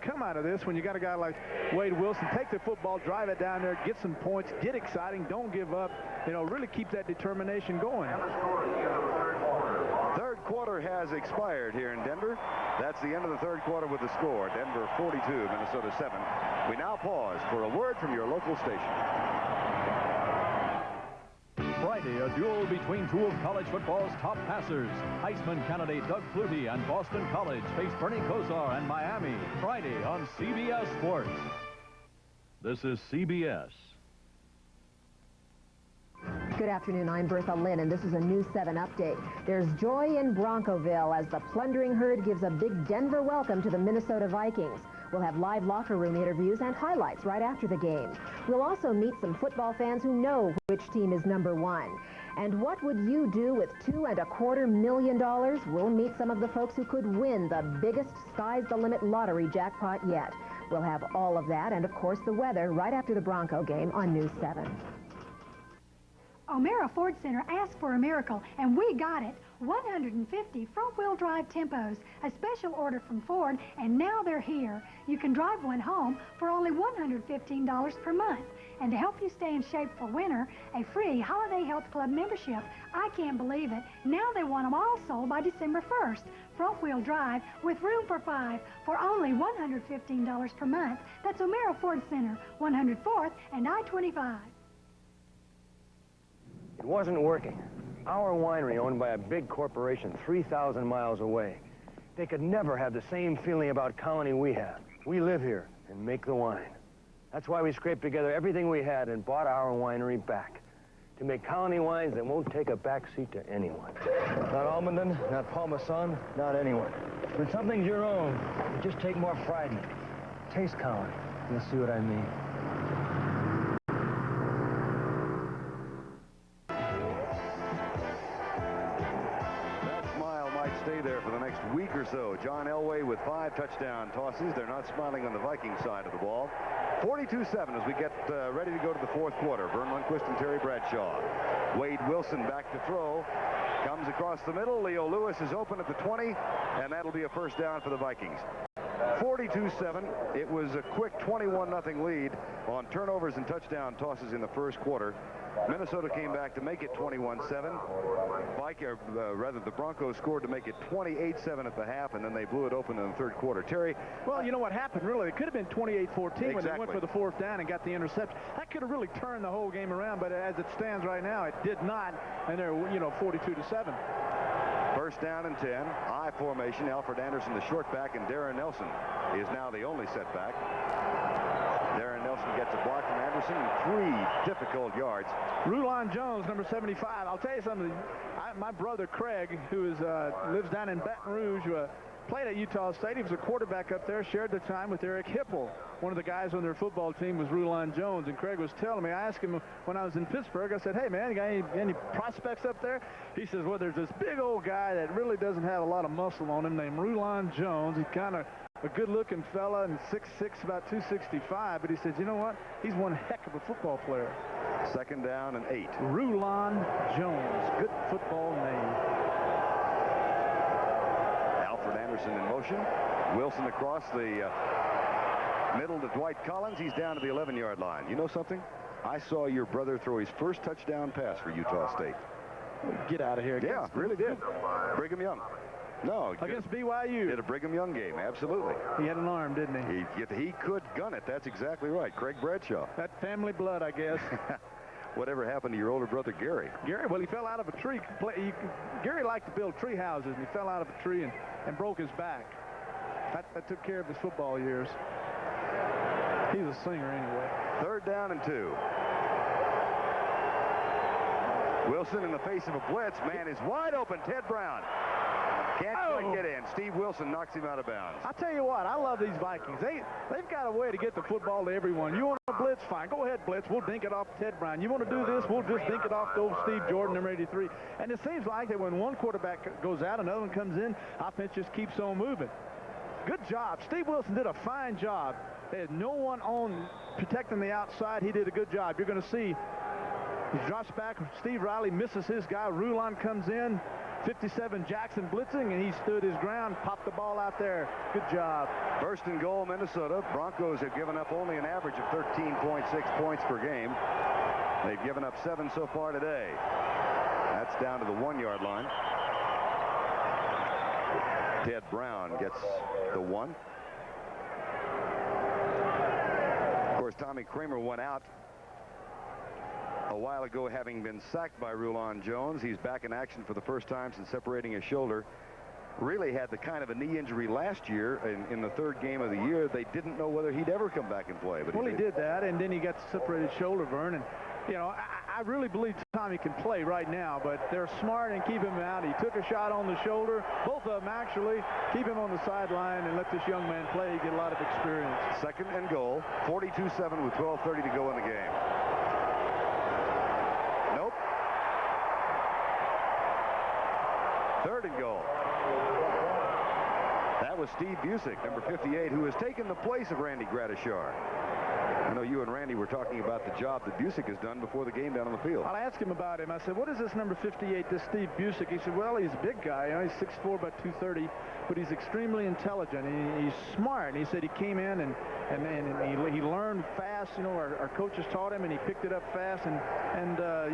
come out of this when you got a guy like Wade Wilson. Take the football, drive it down there, get some points, get exciting, don't give up. You know, really keep that determination going. Third quarter has expired here in Denver. That's the end of the third quarter with the score. Denver 42, Minnesota 7. We now pause for a word from your local station. Friday, a duel between two of college football's top passers. Heisman candidate Doug Flutie and Boston College face Bernie Kosar and Miami. Friday on CBS Sports. This is CBS. Good afternoon, I'm Bertha Lynn, and this is a News 7 update. There's joy in Broncoville as the plundering herd gives a big Denver welcome to the Minnesota Vikings. We'll have live locker room interviews and highlights right after the game. We'll also meet some football fans who know which team is #1. And what would you do with $2.25 million? We'll meet some of the folks who could win the biggest sky's the limit lottery jackpot yet. We'll have all of that and, of course, the weather right after the Bronco game on News 7. O'Mara Ford Center asked for a miracle, and we got it. 150 front-wheel drive Tempos, a special order from Ford, and now they're here. You can drive one home for only $115 per month. And to help you stay in shape for winter, a free Holiday Health Club membership. I can't believe it. Now they want them all sold by December 1st. Front-wheel drive with room for 5 for only $115 per month. That's O'Mara Ford Center, 104th and I-25. It wasn't working. Our winery, owned by a big corporation 3,000 miles away. They could never have the same feeling about Colony we have. We live here and make the wine. That's why we scraped together everything we had and bought our winery back. To make Colony wines that won't take a back seat to anyone. Not Almaden, not Parmesan, not anyone. When something's your own, you just take more pride in it. Taste Colony. You'll see what I mean. Stay there for the next week or so. John Elway with 5 touchdown tosses. They're not smiling on the Viking side of the ball. 42-7 as we get ready to go to the fourth quarter. Vern Lundquist and Terry Bradshaw. Wade Wilson back to throw. Comes across the middle. Leo Lewis is open at the 20, and that'll be a first down for the Vikings. 42-7. It was a quick 21-0 lead on turnovers and touchdown tosses in the first quarter. Minnesota came back to make it 21-7. The Broncos scored to make it 28-7 at the half, and then they blew it open in the third quarter. Terry? Well, you know what happened, really? It could have been 28-14 exactly. when they went for the fourth down and got the interception. That could have really turned the whole game around, but as it stands right now, it did not, and they're, 42-7. First down and 10. I formation. Alfred Anderson, the short back, and Darren Nelson is now the only setback. Darren Nelson gets a block from Anderson and 3 difficult yards. Rulon Jones, number 75. I'll tell you something. My brother Craig, who lives down in Baton Rouge, played at Utah State. He was a quarterback up there, shared the time with Eric Hipple. One of the guys on their football team was Rulon Jones, and Craig was telling me, I asked him when I was in Pittsburgh, I said, hey, man, you got any prospects up there? He says, well, there's this big old guy that really doesn't have a lot of muscle on him named Rulon Jones. He's kind of a good-looking fella and 6'6", about 265, but he said, you know what? He's one heck of a football player. Second down and 8. Rulon Jones. Good football name. Alfred Anderson in motion. Wilson across the Middle to Dwight Collins. He's down to the 11-yard line. You know something? I saw your brother throw his first touchdown pass for Utah State. Get out of here. Yeah, really did. Brigham Young. No. Against BYU. Did a Brigham Young game, absolutely. He had an arm, didn't he? He could gun it. That's exactly right. Craig Bradshaw. That family blood, I guess. Whatever happened to your older brother, Gary? Gary, well, he fell out of a tree. Gary liked to build tree houses, and he fell out of a tree and broke his back. That took care of his football years. He was a singer anyway. 3rd down and 2. Wilson in the face of a blitz. Man is wide open. Ted Brown. Can't quite get in. Steve Wilson knocks him out of bounds. I tell you what, I love these Vikings. They've got a way to get the football to everyone. You want to blitz? Fine. Go ahead, blitz. We'll dink it off Ted Brown. You want to do this? We'll just dink it off to old Steve Jordan, number 83. And it seems like that when one quarterback goes out, another one comes in, offense just keeps on moving. Good job. Steve Wilson did a fine job. They had no one on protecting the outside. He did a good job. You're going to see he drops back. Steve Riley misses his guy. Rulon comes in. 57 Jackson blitzing, and he stood his ground, popped the ball out there. Good job. 1st and goal, Minnesota. Broncos have given up only an average of 13.6 points per game. They've given up 7 so far today. That's down to the 1-yard line. Ted Brown gets the 1. Of course, Tommy Kramer went out a while ago, having been sacked by Rulon Jones. He's back in action for the first time since separating his shoulder. Really had the kind of a knee injury last year in the 3rd game of the year. They didn't know whether he'd ever come back and play. But well, he did that, and then he got separated shoulder, Vern. And, you know, I really believe Tommy can play right now, but they're smart and keep him out. He took a shot on the shoulder. Both of them, actually. Keep him on the sideline and let this young man play, get a lot of experience. 2nd and goal, 42-7 with 12:30 to go in the game. Nope. 3rd and goal. That was Steve Busick, number 58, who has taken the place of Randy Gradishar. I know you and Randy were talking about the job that Busick has done before the game down on the field. I asked him about him. I said, what is this number 58, this Steve Busick? He said, well, he's a big guy. You know, he's 6'4", about 230, but he's extremely intelligent. He's smart. And he said he came in and he learned fast. You know, our coaches taught him, and he picked it up fast and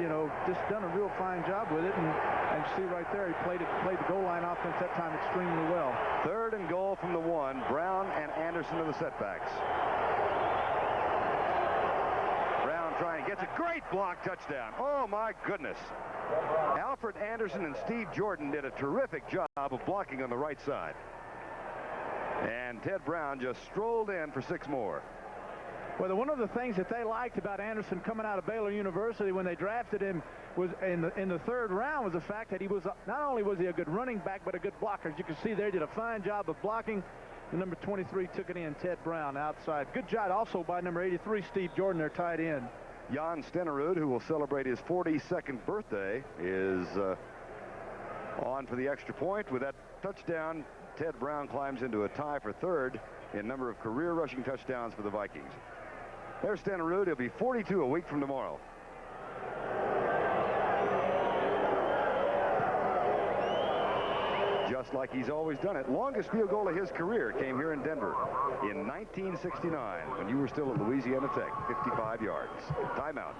you know, just done a real fine job with it. And see right there, he played the goal line offense that time extremely well. 3rd and goal from the 1. Brown and Anderson are the setbacks. Brown trying, gets a great block touchdown. Oh, my goodness. Alfred Anderson and Steve Jordan did a terrific job of blocking on the right side. And Ted Brown just strolled in for 6 more. Well, one of the things that they liked about Anderson coming out of Baylor University when they drafted him was in the 3rd round was the fact that he was not only was he a good running back, but a good blocker. As you can see there, did a fine job of blocking. The number 23 took it in, Ted Brown outside. Good job also by number 83, Steve Jordan, their tight end. Jan Stenerud, who will celebrate his 42nd birthday, is on for the extra point. With that touchdown, Ted Brown climbs into a tie for 3rd in number of career rushing touchdowns for the Vikings. There's Stenerud. He'll be 42 a week from tomorrow. Just like he's always done it. Longest field goal of his career came here in Denver in 1969 when you were still at Louisiana Tech. 55 yards. Timeout.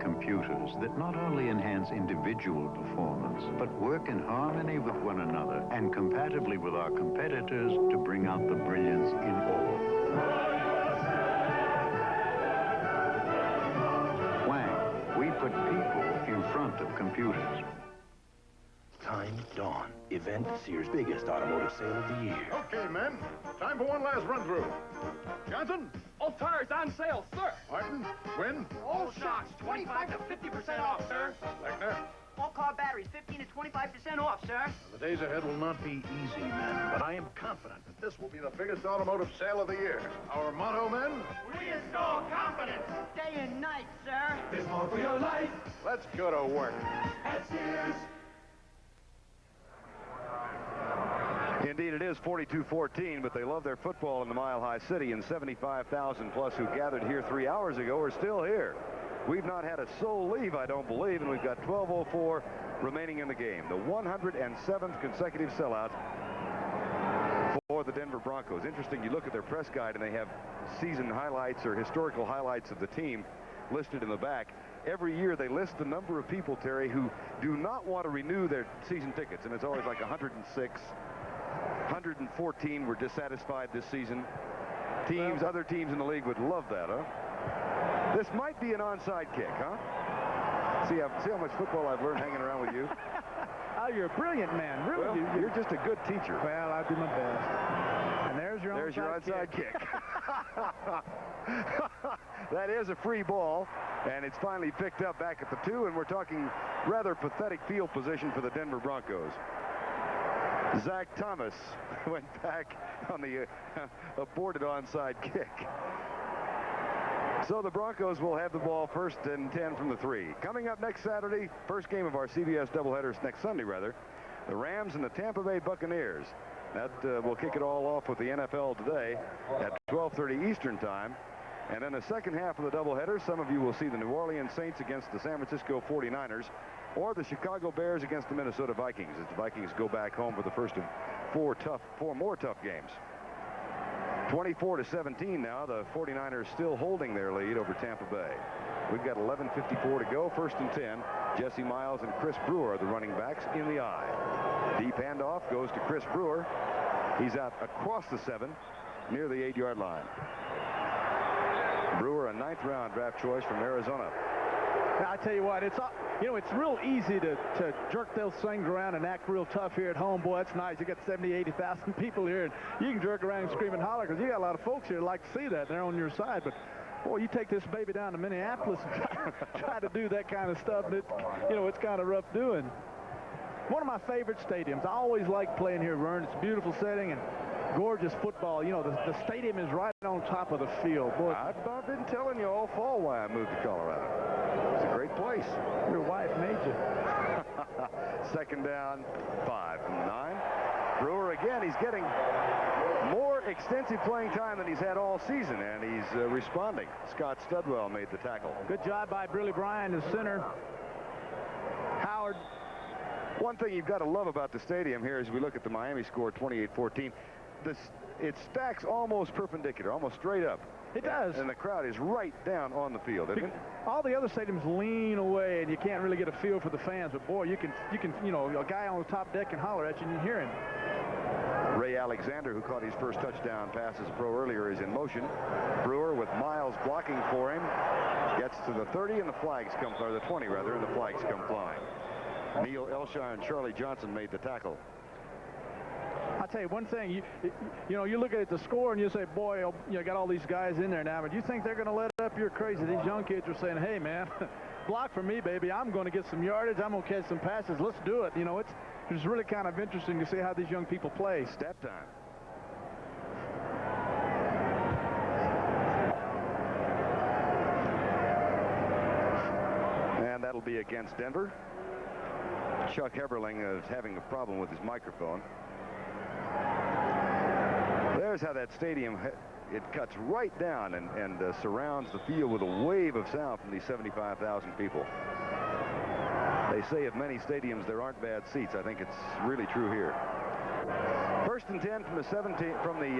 Computers that not only enhance individual performance, but work in harmony with one another and compatibly with our competitors to bring out the brilliance in all. Wang, we put people in front of computers. Time dawn. Event Sears' biggest automotive sale of the year. Okay, men. Time for one last run-through. Johnson? All tires on sale, sir. Martin? Wynn? All shocks, 25 to 50% off, sir. Lechner? All car batteries, 15 to 25% off, sir. The days ahead will not be easy, men, but I am confident that this will be the biggest automotive sale of the year. Our motto, men? We install confidence. Day and night, sir. There's more for your life. Let's go to work. At Sears. Indeed, it is 42-14, but they love their football in the Mile High City, and 75,000 plus who gathered here 3 hours ago are still here. We've not had a soul leave, I don't believe, and we've got 12:04 remaining in the game. The 107th consecutive sellout for the Denver Broncos. Interesting, you look at their press guide, and they have season highlights or historical highlights of the team listed in the back. Every year they list the number of people, Terry, who do not want to renew their season tickets, and it's always like 106. 114 were dissatisfied this season. Other teams in the league would love that, huh? This might be an onside kick, huh? See how much football I've learned hanging around with you? Oh, you're a brilliant man. Really, well, you're just a good teacher. Well, I'll do my best. And there's your onside kick. That is a free ball, and it's finally picked up back at the 2, and we're talking rather pathetic field position for the Denver Broncos. Zach Thomas went back on the aborted onside kick. So the Broncos will have the ball 1st and 10 from the 3. Coming up next Saturday, first game of our CBS doubleheaders next Sunday, rather, the Rams and the Tampa Bay Buccaneers. That will kick it all off with the NFL today at 12:30 Eastern time. And in the second half of the doubleheader, some of you will see the New Orleans Saints against the San Francisco 49ers or the Chicago Bears against the Minnesota Vikings as the Vikings go back home for the first of four more tough games. 24-17 now. The 49ers still holding their lead over Tampa Bay. We've got 11:54 to go. 1st and 10. Jesse Miles and Chris Brewer are the running backs in the I. Deep handoff goes to Chris Brewer. He's out across the 7 near the 8-yard line. Brewer, a 9th-round draft choice from Arizona. I tell you what, it's real easy to jerk those things around and act real tough here at home. Boy, that's nice. You got 70, 80,000 people here, and you can jerk around and scream and holler because you got a lot of folks here that like to see that. They're on your side, but boy, you take this baby down to Minneapolis and try to do that kind of stuff, and it's kind of rough doing. One of my favorite stadiums. I always like playing here, Vern. It's a beautiful setting and gorgeous football. The stadium is right on top of the field. Boy, I've been telling you all fall why I moved to Colorado. It's a great place. Your wife made you. 2nd down, 5 from the 9. Brewer again. He's getting more extensive playing time than he's had all season, and he's responding. Scott Studwell made the tackle. Good job by Billy Bryan, the center. Howard. One thing you've got to love about the stadium here as we look at the Miami score, 28-14, it stacks almost perpendicular, almost straight up. It does. And the crowd is right down on the field, isn't it? All the other stadiums lean away, and you can't really get a feel for the fans. But boy, you can, a guy on the top deck can holler at you and you hear him. Ray Alexander, who caught his first touchdown pass as a pro earlier, is in motion. Brewer with Miles blocking for him. Gets to the 30, and the flags come, or the 20 rather, and the flags come flying. Neil Elshire and Charlie Johnson made the tackle. I'll tell you one thing, you look at the score and you say, boy, got all these guys in there now, but you think they're going to let up? You're crazy. These young kids are saying, hey, man, block for me, baby. I'm going to get some yardage. I'm going to catch some passes. Let's do it. It's really kind of interesting to see how these young people play. Step time. And that'll be against Denver. Chuck Heberling is having a problem with his microphone. There's how that stadium, it cuts right down and surrounds the field with a wave of sound from these 75,000 people. They say of many stadiums there aren't bad seats. I think it's really true here. 1st and 10 from the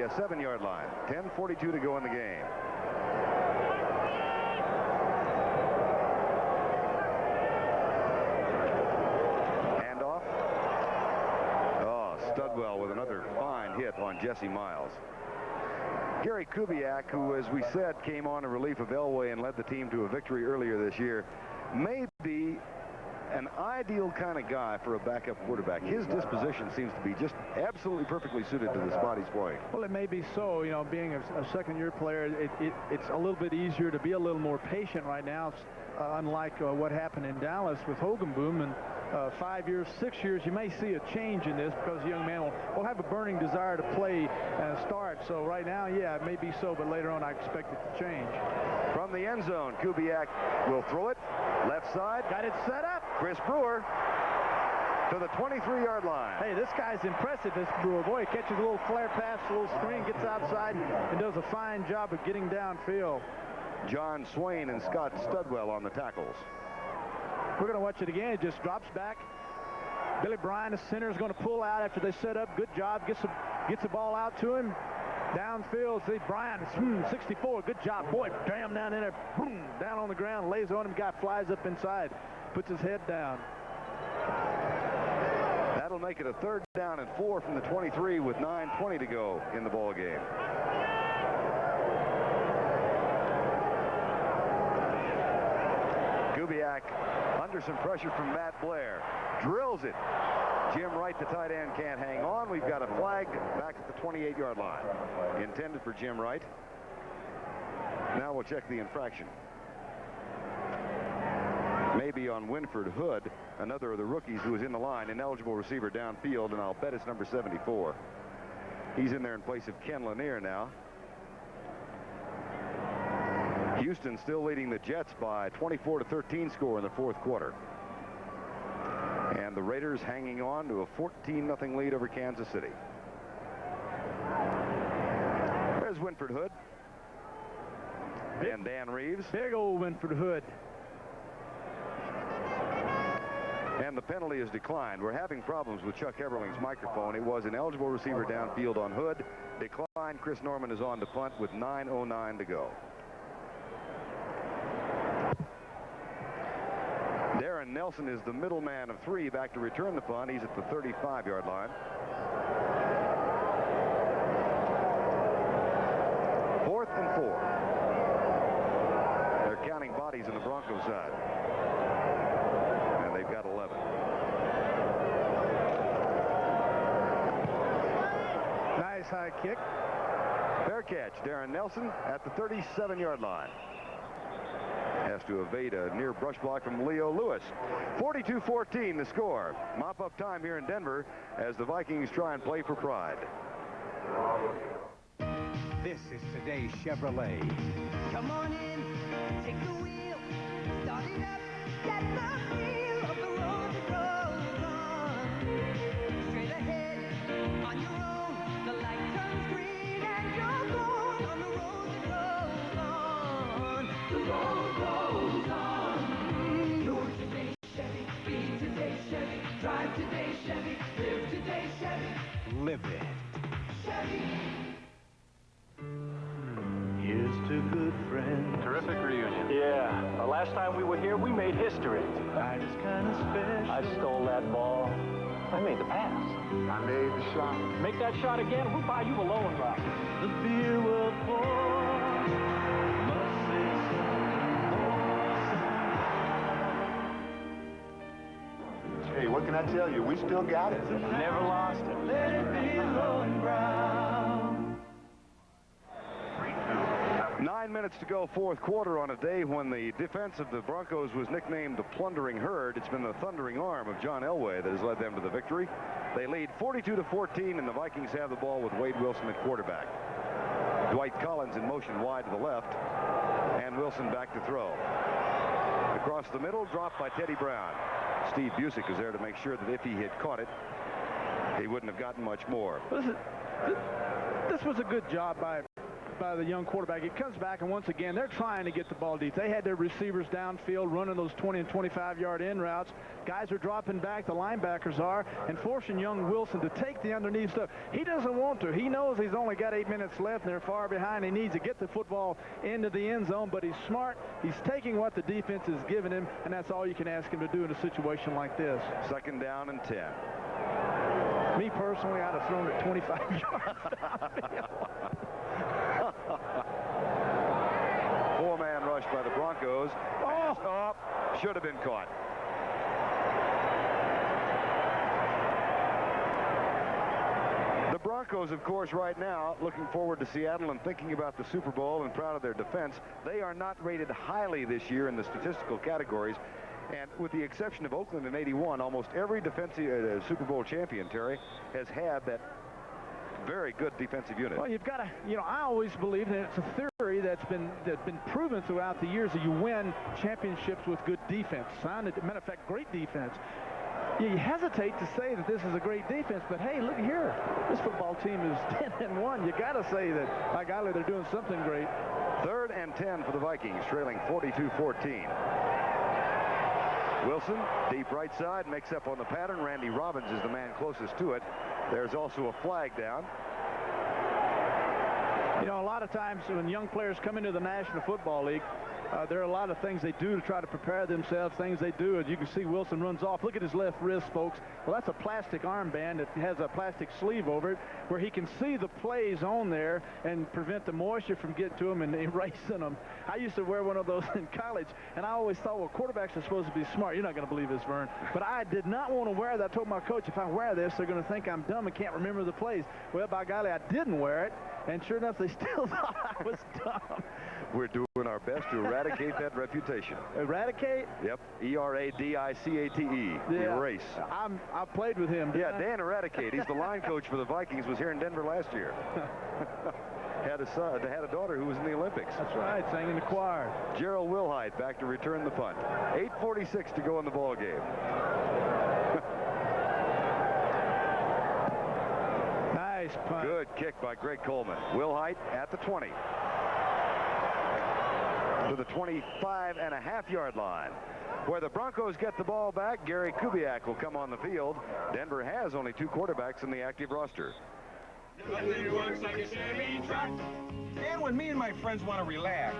7-yard line. 10:42 to go in the game. Studwell with another fine hit on Jesse Miles. Gary Kubiak, who, as we said, came on in relief of Elway and led the team to a victory earlier this year, may be an ideal kind of guy for a backup quarterback. His disposition seems to be just absolutely perfectly suited to the spot he's playing. Well, it may be so. Being a second-year player, it's a little bit easier to be a little more patient right now, unlike what happened in Dallas with Hogenboom. And 5 years, 6 years, you may see a change in this because the young man will have a burning desire to play and start. So right now, yeah, it may be so, but later on I expect it to change. From the end zone, Kubiak will throw it. Left side. Got it set up. Chris Brewer. to the 23-yard line. Hey, this guy's impressive, this Brewer. Boy, he catches a little flare pass, a little screen, gets outside, and does a fine job of getting downfield. John Swain and Scott Studwell on the tackles. We're going to watch it again. It just drops back. Billy Bryan, the center, is going to pull out after they set up. Good job. Gets the ball out to him. Downfield, see Bryan, 64. Good job. Boy, damn down in there. Boom, down on the ground. Lays on him. Guy flies up inside. Puts his head down. That'll make it a 3rd down and 4 from the 23 with 9:20 to go in the ball game. Kubiak under some pressure from Matt Blair. Drills it. Jim Wright, the tight end, can't hang on. We've got a flag back at the 28-yard line. Intended for Jim Wright. Now we'll check the infraction. Maybe on Winford Hood, another of the rookies who is in the line, ineligible receiver downfield, and I'll bet it's number 74. He's in there in place of Ken Lanier now. Houston still leading the Jets by 24-13 score in the 4th quarter. And the Raiders hanging on to a 14-0 lead over Kansas City. There's Winford Hood. And Dan Reeves. Big old Winford Hood. And the penalty is declined. We're having problems with Chuck Everling's microphone. It was an eligible receiver downfield on Hood. Declined. Chris Norman is on to punt with 9:09 to go. Darren Nelson is the middleman of 3 back to return the punt. He's at the 35-yard line. 4th and 4. They're counting bodies on the Broncos side. And they've got 11. Nice high kick. Fair catch. Darren Nelson at the 37-yard line. Has to evade a near brush block from Leo Lewis. 42-14 the score. Mop-up time here in Denver as the Vikings try and play for pride. This is today's Chevrolet. Come on in, take the wheel, start it up, get the feel of the road that goes on. Straight ahead, on your own, the light turns green and you're going on the road that goes on. The road goes on. You're today Chevy, be today Chevy, drive today Chevy, live today Chevy. Live it. Chevy. Here's to good friends. Terrific reunion. Yeah, the last time we were here, we made history. Life's kind of special. I stole that ball. I made the pass. I made the shot. Make that shot again, we'll buy you a loan drop. The beer will pour. Must say something more. Hey, what can I tell you? We still got it. Never lost it. Let it be low and brown. 9 minutes to go, 4th quarter, on a day when the defense of the Broncos was nicknamed the Plundering Herd. It's been the thundering arm of John Elway that has led them to the victory. They lead 42-14, and the Vikings have the ball with Wade Wilson at quarterback. Dwight Collins in motion wide to the left, and Wilson back to throw. Across the middle, dropped by Teddy Brown. Steve Busick is there to make sure that if he had caught it, he wouldn't have gotten much more. This was a good job by the young quarterback. He comes back, and once again, they're trying to get the ball deep. They had their receivers downfield running those 20 and 25-yard in routes. Guys are dropping back, the linebackers are, and forcing young Wilson to take the underneath stuff. He doesn't want to. He knows he's only got 8 minutes left, and they're far behind. He needs to get the football into the end zone, but he's smart. He's taking what the defense is giving him, and that's all you can ask him to do in a situation like this. 2nd down and 10. Me personally, I'd have thrown it 25 yards downfield. 4-man rush by the Broncos. Oh, should have been caught. The Broncos, of course, right now looking forward to Seattle and thinking about the Super Bowl and proud of their defense. They are not rated highly this year in the statistical categories. And with the exception of Oakland in '81, almost every defensive Super Bowl champion, Terry, has had that very good defensive unit. Well, you've got to, I always believe that it's a theory that's been proven throughout the years that you win championships with good defense. Matter of fact, great defense. You hesitate to say that this is a great defense, but hey, look here. This football team is 10-1. You got to say that, by golly, they're doing something great. 3rd and 10 for the Vikings, trailing 42-14. Wilson, deep right side, makes up on the pattern. Randy Robbins is the man closest to it. There's also a flag down. You know, a lot of times when young players come into the National Football League, there are a lot of things they do to try to prepare themselves, things they do. As you can see, Wilson runs off. Look at his left wrist, folks. Well, that's a plastic armband that has a plastic sleeve over it where he can see the plays on there and prevent the moisture from getting to him and erasing them. I used to wear one of those in college, and I always thought, well, quarterbacks are supposed to be smart. You're not going to believe this, Vern. But I did not want to wear that. I told my coach, if I wear this, they're going to think I'm dumb and can't remember the plays. Well, by golly, I didn't wear it, and sure enough, they still thought I was dumb. We're doing our best to eradicate that reputation. Eradicate? Yep. E-R-A-D-I-C-A-T-E. Yeah. Erase. I've played with him. Yeah, Dan Eradicate. He's the line coach for the Vikings. Was here in Denver last year. Had a son, had a daughter who was in the Olympics. That's right, sang in the choir. Gerald Wilhite back to return the punt. 8:46 to go in the ball game. Nice punt. Good kick by Greg Coleman. Wilhite at the 20. To the 25.5-yard line. Where the Broncos get the ball back, Gary Kubiak will come on the field. Denver has only 2 quarterbacks in the active roster. Nothing works like a Chevy truck. And when me and my friends want to relax,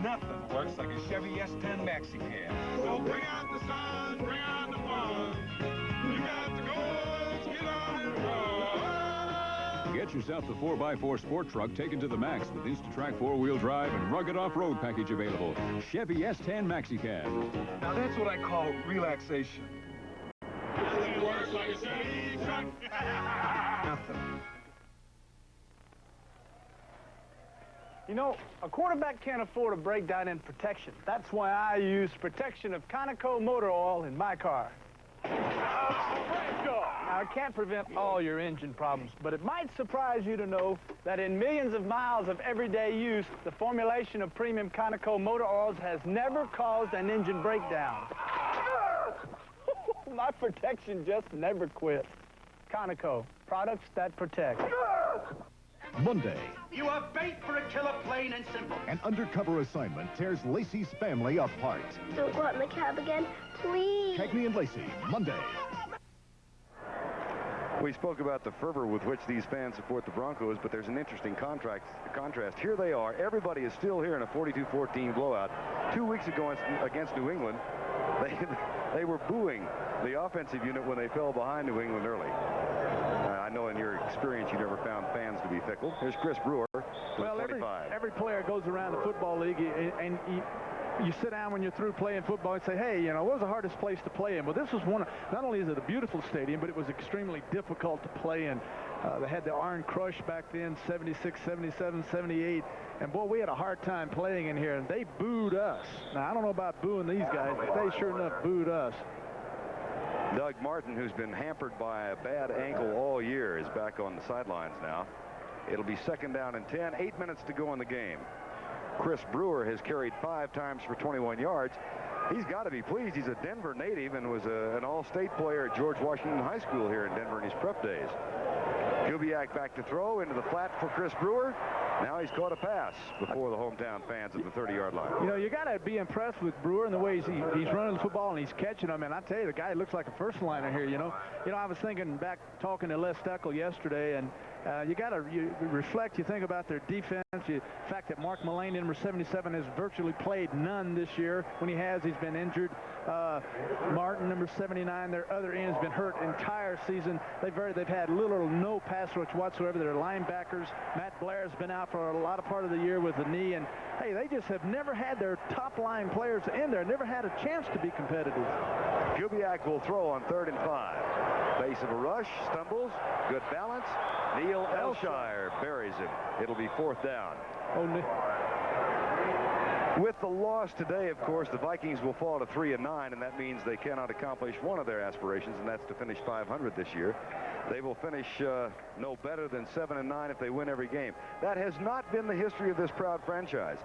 nothing works like a Chevy S10 Maxi Cab. So bring out the sun, bring out the fun. You got the goods, get on and run. Get yourself the 4x4 sport truck taken to the max with Instatrack 4-wheel drive and rugged off-road package available. Chevy S10 Maxi Cab. Now that's what I call relaxation. Nothing works like a Chevy truck. Nothing. You know, a quarterback can't afford a breakdown in protection. That's why I use protection of Conoco motor oil in my car. Now, it can't prevent all your engine problems, but it might surprise you to know that in millions of miles of everyday use, the formulation of premium Conoco motor oils has never caused an engine breakdown. My protection just never quit. Conoco, products that protect. Monday, You are bait for a killer, plain and simple. an undercover assignment tears Lacey's family apart. Don't go out in the cab again, please. Cagney and Lacey, Monday. We spoke about the fervor with which these fans support the Broncos, but there's an interesting contrast. Here they are. Everybody is still here in a 42-14 blowout. 2 weeks ago against New England, they were booing the offensive unit when they fell behind New England early. I know in your experience you never found fans to be fickle. Here's Chris Brewer. Well, every player goes around the football league, and you sit down when you're through playing football and say, hey, you know, what was the hardest place to play in? Well, this was one of, not only is it a beautiful stadium, but it was extremely difficult to play in. They had the Iron Crush back then, 76, 77, 78. And, boy, we had a hard time playing in here, and they booed us. Now, I don't know about booing these guys, but they sure enough booed us. Doug Martin, who's been hampered by a bad ankle all year, is back on the sidelines now. It'll be 2nd down and 10, 8 minutes to go in the game. Chris Brewer has carried 5 times for 21 yards. He's got to be pleased. He's a Denver native and was an all-state player at George Washington High School here in Denver in his prep days. Kubiak back to throw into the flat for Chris Brewer. Now he's caught a pass before the hometown fans at the 30-yard line. You know, you got to be impressed with Brewer and the way he's running the football and he's catching them. And I tell you, the guy looks like a first liner here, you know. You know, I was thinking back talking to Les Steckel yesterday, and you got to reflect. You think about their defense. The fact that Mark Mullane, number 77, has virtually played none this year. When he has, he's been injured. Martin, number 79, their other end, has been hurt entire season. They've had little or no pass rush whatsoever. Their linebackers, Matt Blair, has been out for a lot of part of the year with the knee. And, hey, they just have never had their top-line players in there, never had a chance to be competitive. Kubiak will throw on 3rd and 5. Base of a rush, stumbles, good balance. Neil Elshire buries him. It'll be 4th down. With the loss today, of course, the Vikings will fall to 3-9, and that means they cannot accomplish one of their aspirations, and that's to finish 500 this year. They will finish no better than 7-9 if they win every game. That has not been the history of this proud franchise.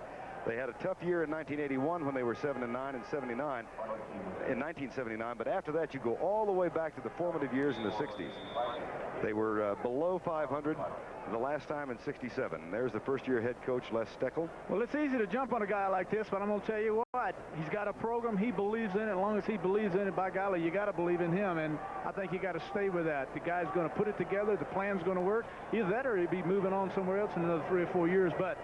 They had a tough year in 1981 when they were 7-9 and 79 in 1979. But after that, you go all the way back to the formative years in the 60s. They were below 500 the last time in 67. There's the first-year head coach, Les Steckel. Well, it's easy to jump on a guy like this, but I'm going to tell you what. He's got a program. He believes in it. As long as he believes in it, by golly, you got to believe in him. And I think you got to stay with that. The guy's going to put it together. The plan's going to work. Either that or he'll be moving on somewhere else in another 3 or 4 years. But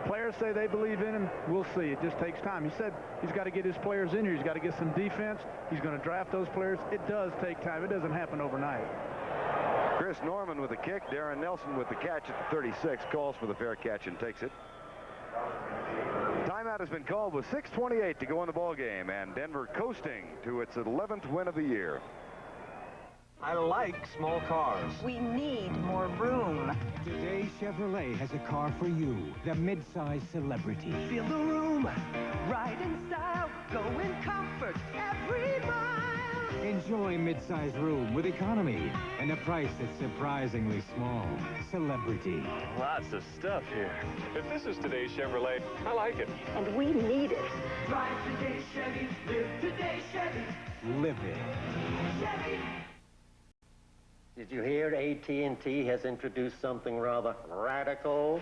players say they believe in him. We'll see. It just takes time. He said he's got to get his players in here. He's got to get some defense. He's going to draft those players. It does take time. It doesn't happen overnight. Chris Norman with the kick. Darren Nelson with the catch at the 36. Calls for the fair catch and takes it. Timeout has been called with 6:28 to go in the ball game, and Denver coasting to its 11th win of the year. I like small cars. We need more room. Today, Chevrolet has a car for you, the midsize Celebrity. Feel the room. Ride in style. Go in comfort every mile. Enjoy midsize room with economy and a price that's surprisingly small. Celebrity. Lots of stuff here. If this is today's Chevrolet, I like it. And we need it. Drive today, Chevy. Live today, Chevy. Live it. Chevy. Did you hear AT&T has introduced something rather radical?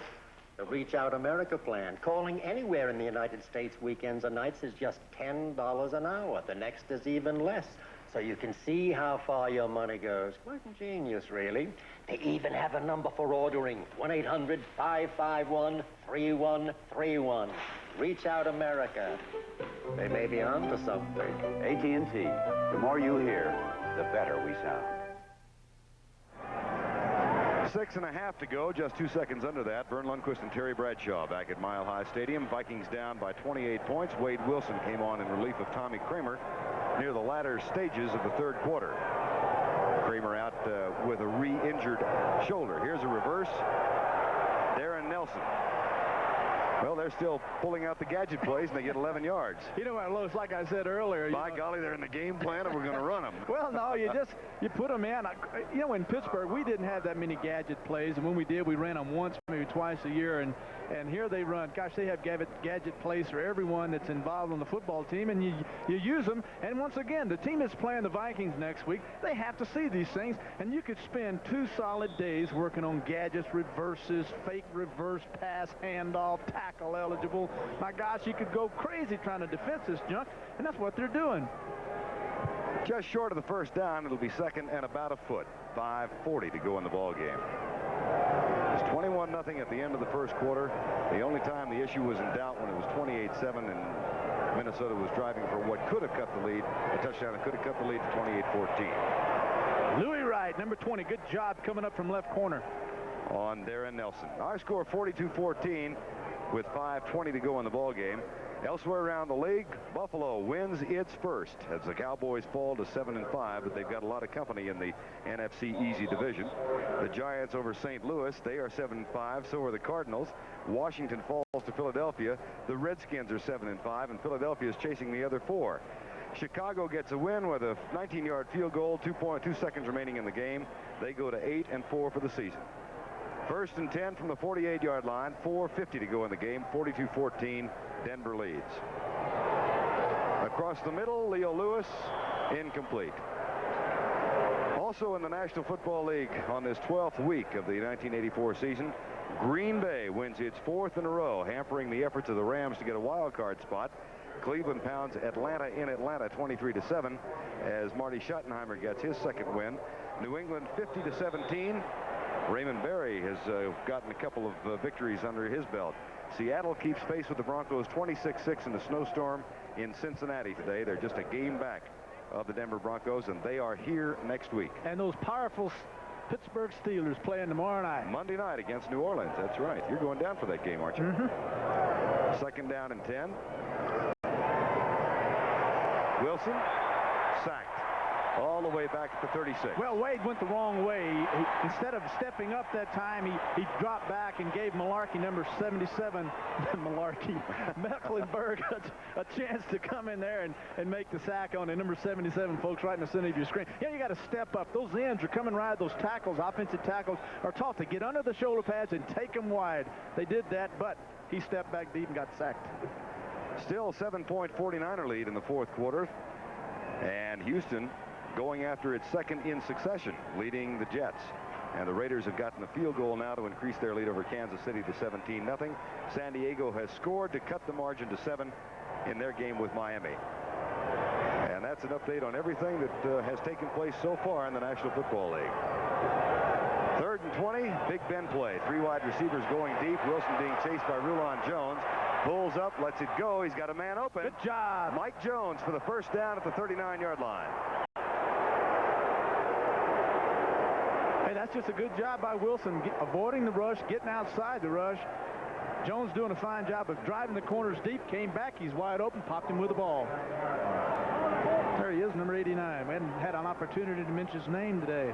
The Reach Out America plan. Calling anywhere in the United States weekends and nights is just $10 an hour. The next is even less. So you can see how far your money goes. Quite ingenious, really. They even have a number for ordering. 1-800-551-3131. Reach Out America. They may be onto something. AT&T. The more you hear, the better we sound. 6.5 to go, just 2 seconds under that. Vern Lundquist and Terry Bradshaw back at Mile High Stadium. Vikings down by 28 points. Wade Wilson came on in relief of Tommy Kramer near the latter stages of the third quarter. Kramer out with a re-injured shoulder. Here's a reverse. Darren Nelson. Well, they're still pulling out the gadget plays, and they get 11 yards. You know what, Lois, like I said earlier. By golly, they're in the game plan, and we're going to run them. Well, no, you put them in. You know, in Pittsburgh, we didn't have that many gadget plays, and when we did, we ran them once, maybe twice a year, and here they run. Gosh, they have gadget plays for everyone that's involved on the football team, and you use them. And once again, the team is playing the Vikings next week. They have to see these things, and you could spend 2 solid days working on gadgets, reverses, fake reverse pass, handoff, tackle eligible. My gosh, you could go crazy trying to defend this junk, and that's what they're doing. Just short of the first down. It'll be second and about a foot. 5:40 to go in the ball game. It's 21-0 at the end of the first quarter. The only time the issue was in doubt when it was 28-7 and Minnesota was driving for what could have cut the lead. A touchdown that could have cut the lead to 28-14. Louis Wright, number 20. Good job coming up from left corner. On Darren Nelson. Our score 42-14 with 5:20 to go in the ball game. Elsewhere around the league, Buffalo wins its first as the Cowboys fall to 7-5, but they've got a lot of company in the NFC Easy Division. The Giants over St. Louis, they are 7-5, so are the Cardinals. Washington falls to Philadelphia. The Redskins are 7-5, and Philadelphia is chasing the other 4. Chicago gets a win with a 19-yard field goal, 2 seconds remaining in the game. They go to 8-4 for the season. First and 10 from the 48-yard line, 4:50 to go in the game, 42-14, Denver leads. Across the middle, Leo Lewis, incomplete. Also in the National Football League on this 12th week of the 1984 season, Green Bay wins its 4th in a row, hampering the efforts of the Rams to get a wild card spot. Cleveland pounds Atlanta in Atlanta 23-7 as Marty Schottenheimer gets his second win. New England 50-17. Raymond Berry has gotten a couple of victories under his belt. Seattle keeps pace with the Broncos 26-6 in the snowstorm in Cincinnati today. They're just a game back of the Denver Broncos, and they are here next week. And those powerful Pittsburgh Steelers playing tomorrow night. Monday night against New Orleans. That's right. You're going down for that game, aren't you? Mm-hmm. Second down and 10. Wilson sacked. All the way back at the 36. Well, Wade went the wrong way. Instead of stepping up that time, he dropped back and gave Malarkey, number 77, Mecklenburg, a chance to come in there and make the sack on it. Number 77, folks, right in the center of your screen. Yeah, you got to step up. Those ends are coming right. Those tackles, offensive tackles, are taught to get under the shoulder pads and take them wide. They did that, but he stepped back deep and got sacked. Still 7-point 49er lead in the fourth quarter. And Houston going after its second in succession, leading the Jets. And the Raiders have gotten a field goal now to increase their lead over Kansas City to 17-0. San Diego has scored to cut the margin to 7 in their game with Miami. And that's an update on everything that has taken place so far in the National Football League. 3rd and 20, Big Ben play. 3 wide receivers going deep. Wilson being chased by Rulon Jones. Pulls up, lets it go. He's got a man open. Good job. Mike Jones for the first down at the 39-yard line. Hey, that's just a good job by Wilson, avoiding the rush, getting outside the rush. Jones doing a fine job of driving the corners deep, came back, he's wide open, popped him with the ball. There he is, number 89. We hadn't had an opportunity to mention his name today.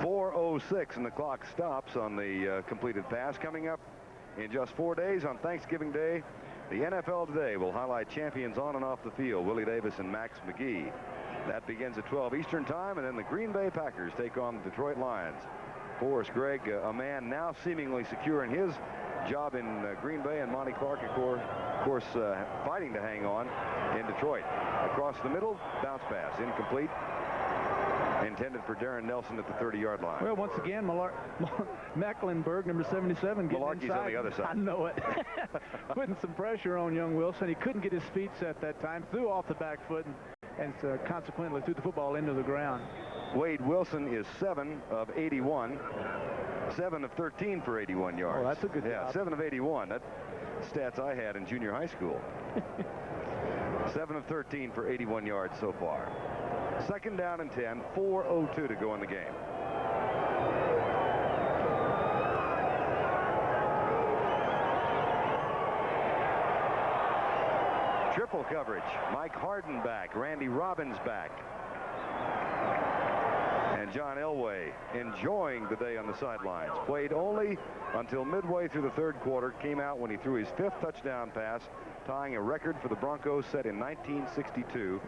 4:06 and the clock stops on the completed pass. Coming up in just 4 days on Thanksgiving Day, the NFL Today will highlight champions on and off the field, Willie Davis and Max McGee. That begins at 12 Eastern time, and then the Green Bay Packers take on the Detroit Lions. Forrest Gregg, a man now seemingly secure in his job in Green Bay, and Monty Clark, of course, fighting to hang on in Detroit. Across the middle, bounce pass, incomplete. Intended for Darren Nelson at the 30-yard line. Well, once again, Mecklenburg, number 77, getting Malarkey's inside. on the other side. I know it. Putting some pressure on young Wilson. He couldn't get his feet set that time. Threw off the back foot and consequently threw the football into the ground. Wade Wilson is 7 of 81. 7 of 13 for 81 yards. Oh, that's a good job. 7 of 81. That's stats I had in junior high school. 7 of 13 for 81 yards so far. 2nd down and 10, 4:02 to go in the game. Triple coverage. Mike Harden back. Randy Robbins back. And John Elway enjoying the day on the sidelines. Played only until midway through the 3rd quarter. Came out when he threw his 5th touchdown pass, tying a record for the Broncos set in 1962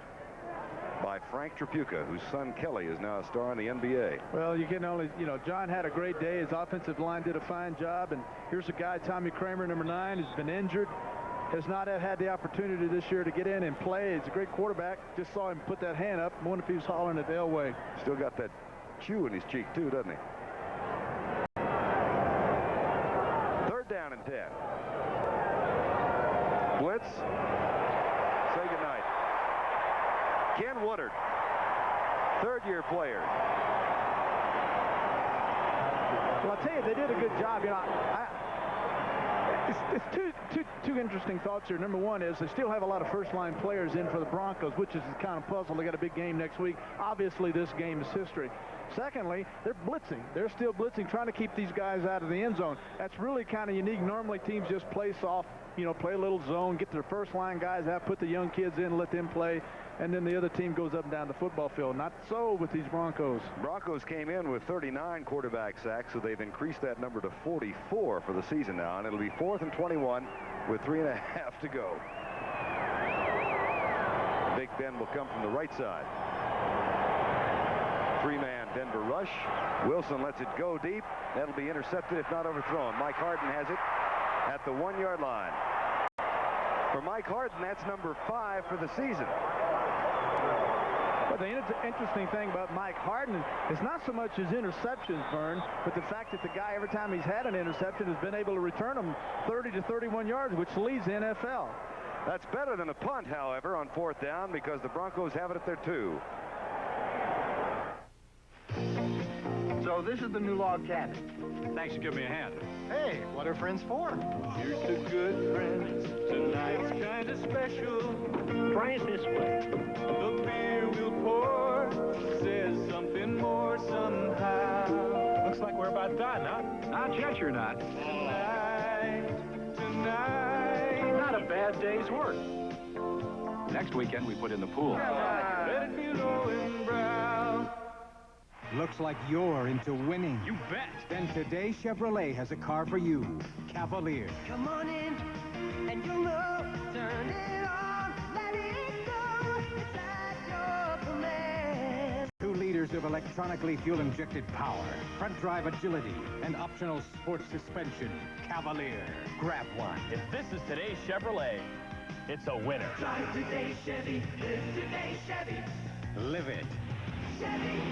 by Frank Tripucka, whose son Kelly is now a star in the NBA. Well, you can only, John had a great day. His offensive line did a fine job. And here's a guy, Tommy Kramer, number 9, has been injured. Has not had the opportunity this year to get in and play. He's a great quarterback. Just saw him put that hand up. I wonder if he was hollering at Elway. Still got that chew in his cheek, too, doesn't he? 3rd down and 10. Blitz. Say goodnight. Ken Woodard, 3rd-year player. Well, I'll tell you, they did a good job. It's two interesting thoughts here. Number one is they still have a lot of first-line players in for the Broncos, which is the kind of puzzle. They got a big game next week. Obviously, this game is history. Secondly, they're blitzing. They're still blitzing, trying to keep these guys out of the end zone. That's really kind of unique. Normally, teams just play soft, play a little zone, get their first-line guys out, put the young kids in, let them play, and then the other team goes up and down the football field. Not so with these Broncos. Broncos came in with 39 quarterback sacks, so they've increased that number to 44 for the season now, and it'll be 4th and 21 with 3.5 to go. Big Ben will come from the right side. 3-man Denver rush. Wilson lets it go deep. That'll be intercepted if not overthrown. Mike Harden has it at the 1-yard line. For Mike Harden, that's number 5 for the season. But the interesting thing about Mike Harden is not so much his interceptions, Vern, but the fact that the guy, every time he's had an interception, has been able to return them 30 to 31 yards, which leads the NFL. That's better than a punt, however, on 4th down, because the Broncos have it at their 2. So this is the new log cabin. Thanks for giving me a hand. Hey, what are friends for? Here's to good friends. Tonight's kind of special. Try it this way. The beer we'll pour says something more somehow. Looks like we're about done, huh? Not yet, you're not. Tonight. Not a bad day's work. Next weekend, we put in the pool. Let it be low and brown. Looks like you're into winning. You bet. Then today Chevrolet has a car for you. Cavalier. Come on in, and you'll know. Turn it on, let it go. It's at your command. 2 liters of of electronically fuel-injected power, front drive agility, and optional sports suspension, Cavalier. Grab one. If this is today's Chevrolet, it's a winner. Drive today, Chevy. Live today, Chevy. Live it. Chevy.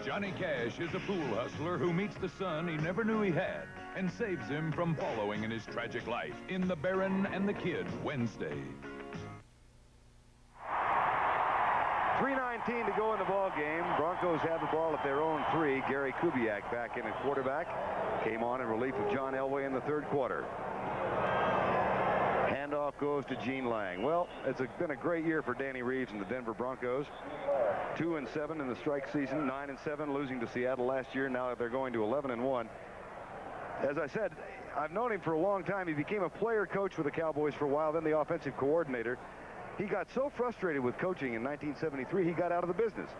Johnny Cash is a pool hustler who meets the son he never knew he had and saves him from following in his tragic life in The Baron and the Kid, Wednesday. 3:19 to go in the ball game. Broncos have the ball at their own 3. Gary Kubiak back in at quarterback. Came on in relief of John Elway in the third quarter. Handoff goes to Gene Lang. Well, it's been a great year for Danny Reeves and the Denver Broncos. 2-7 in the strike season, 9-7, losing to Seattle last year. Now they're going to 11-1. As I said, I've known him for a long time. He became a player coach for the Cowboys for a while, then the offensive coordinator. He got so frustrated with coaching in 1973, he got out of the business.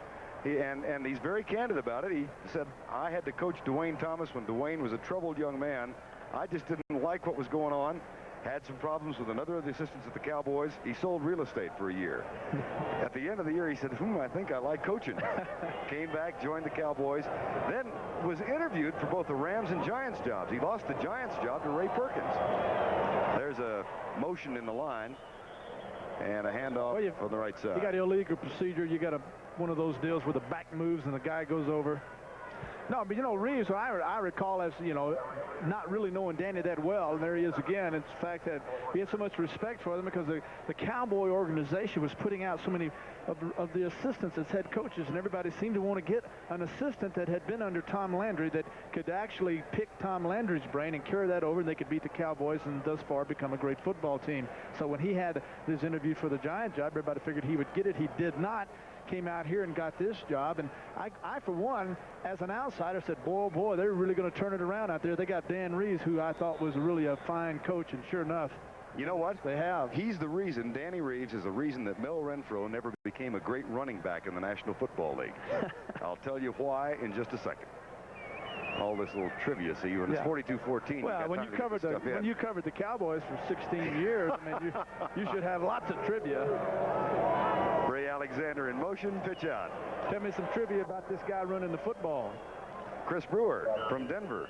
And he's very candid about it. He said, I had to coach Dwayne Thomas when Dwayne was a troubled young man. I just didn't like what was going on. Had some problems with another of the assistants at the Cowboys. He sold real estate for a year. At the end of the year, he said, I think I like coaching. Came back, joined the Cowboys, then was interviewed for both the Rams and Giants jobs. He lost the Giants job to Ray Perkins. There's a motion in the line and a handoff on the right side. You got illegal procedure. You got one of those deals where the back moves and the guy goes over. No, but, Reeves, I recall as, not really knowing Danny that well, and there he is again. It's the fact that he had so much respect for them because the Cowboy organization was putting out so many of the assistants as head coaches, and everybody seemed to want to get an assistant that had been under Tom Landry that could actually pick Tom Landry's brain and carry that over, and they could beat the Cowboys and thus far become a great football team. So when he had this interview for the Giant job, everybody figured he would get it. He did not. Came out here and got this job, and I for one, as an outsider, said, boy, they're really going to turn it around out there. They got Dan Reeves, who I thought was really a fine coach, and sure enough, you know what? They have. He's the reason, Danny Reeves is the reason that Mel Renfro never became a great running back in the National Football League. I'll tell you why in just a second. All this little trivia, see, when it's 42-14. Well, when you covered the Cowboys for 16 years, I mean, you should have lots of trivia. Ray Alexander in motion, pitch out. Tell me some trivia about this guy running the football. Chris Brewer from Denver,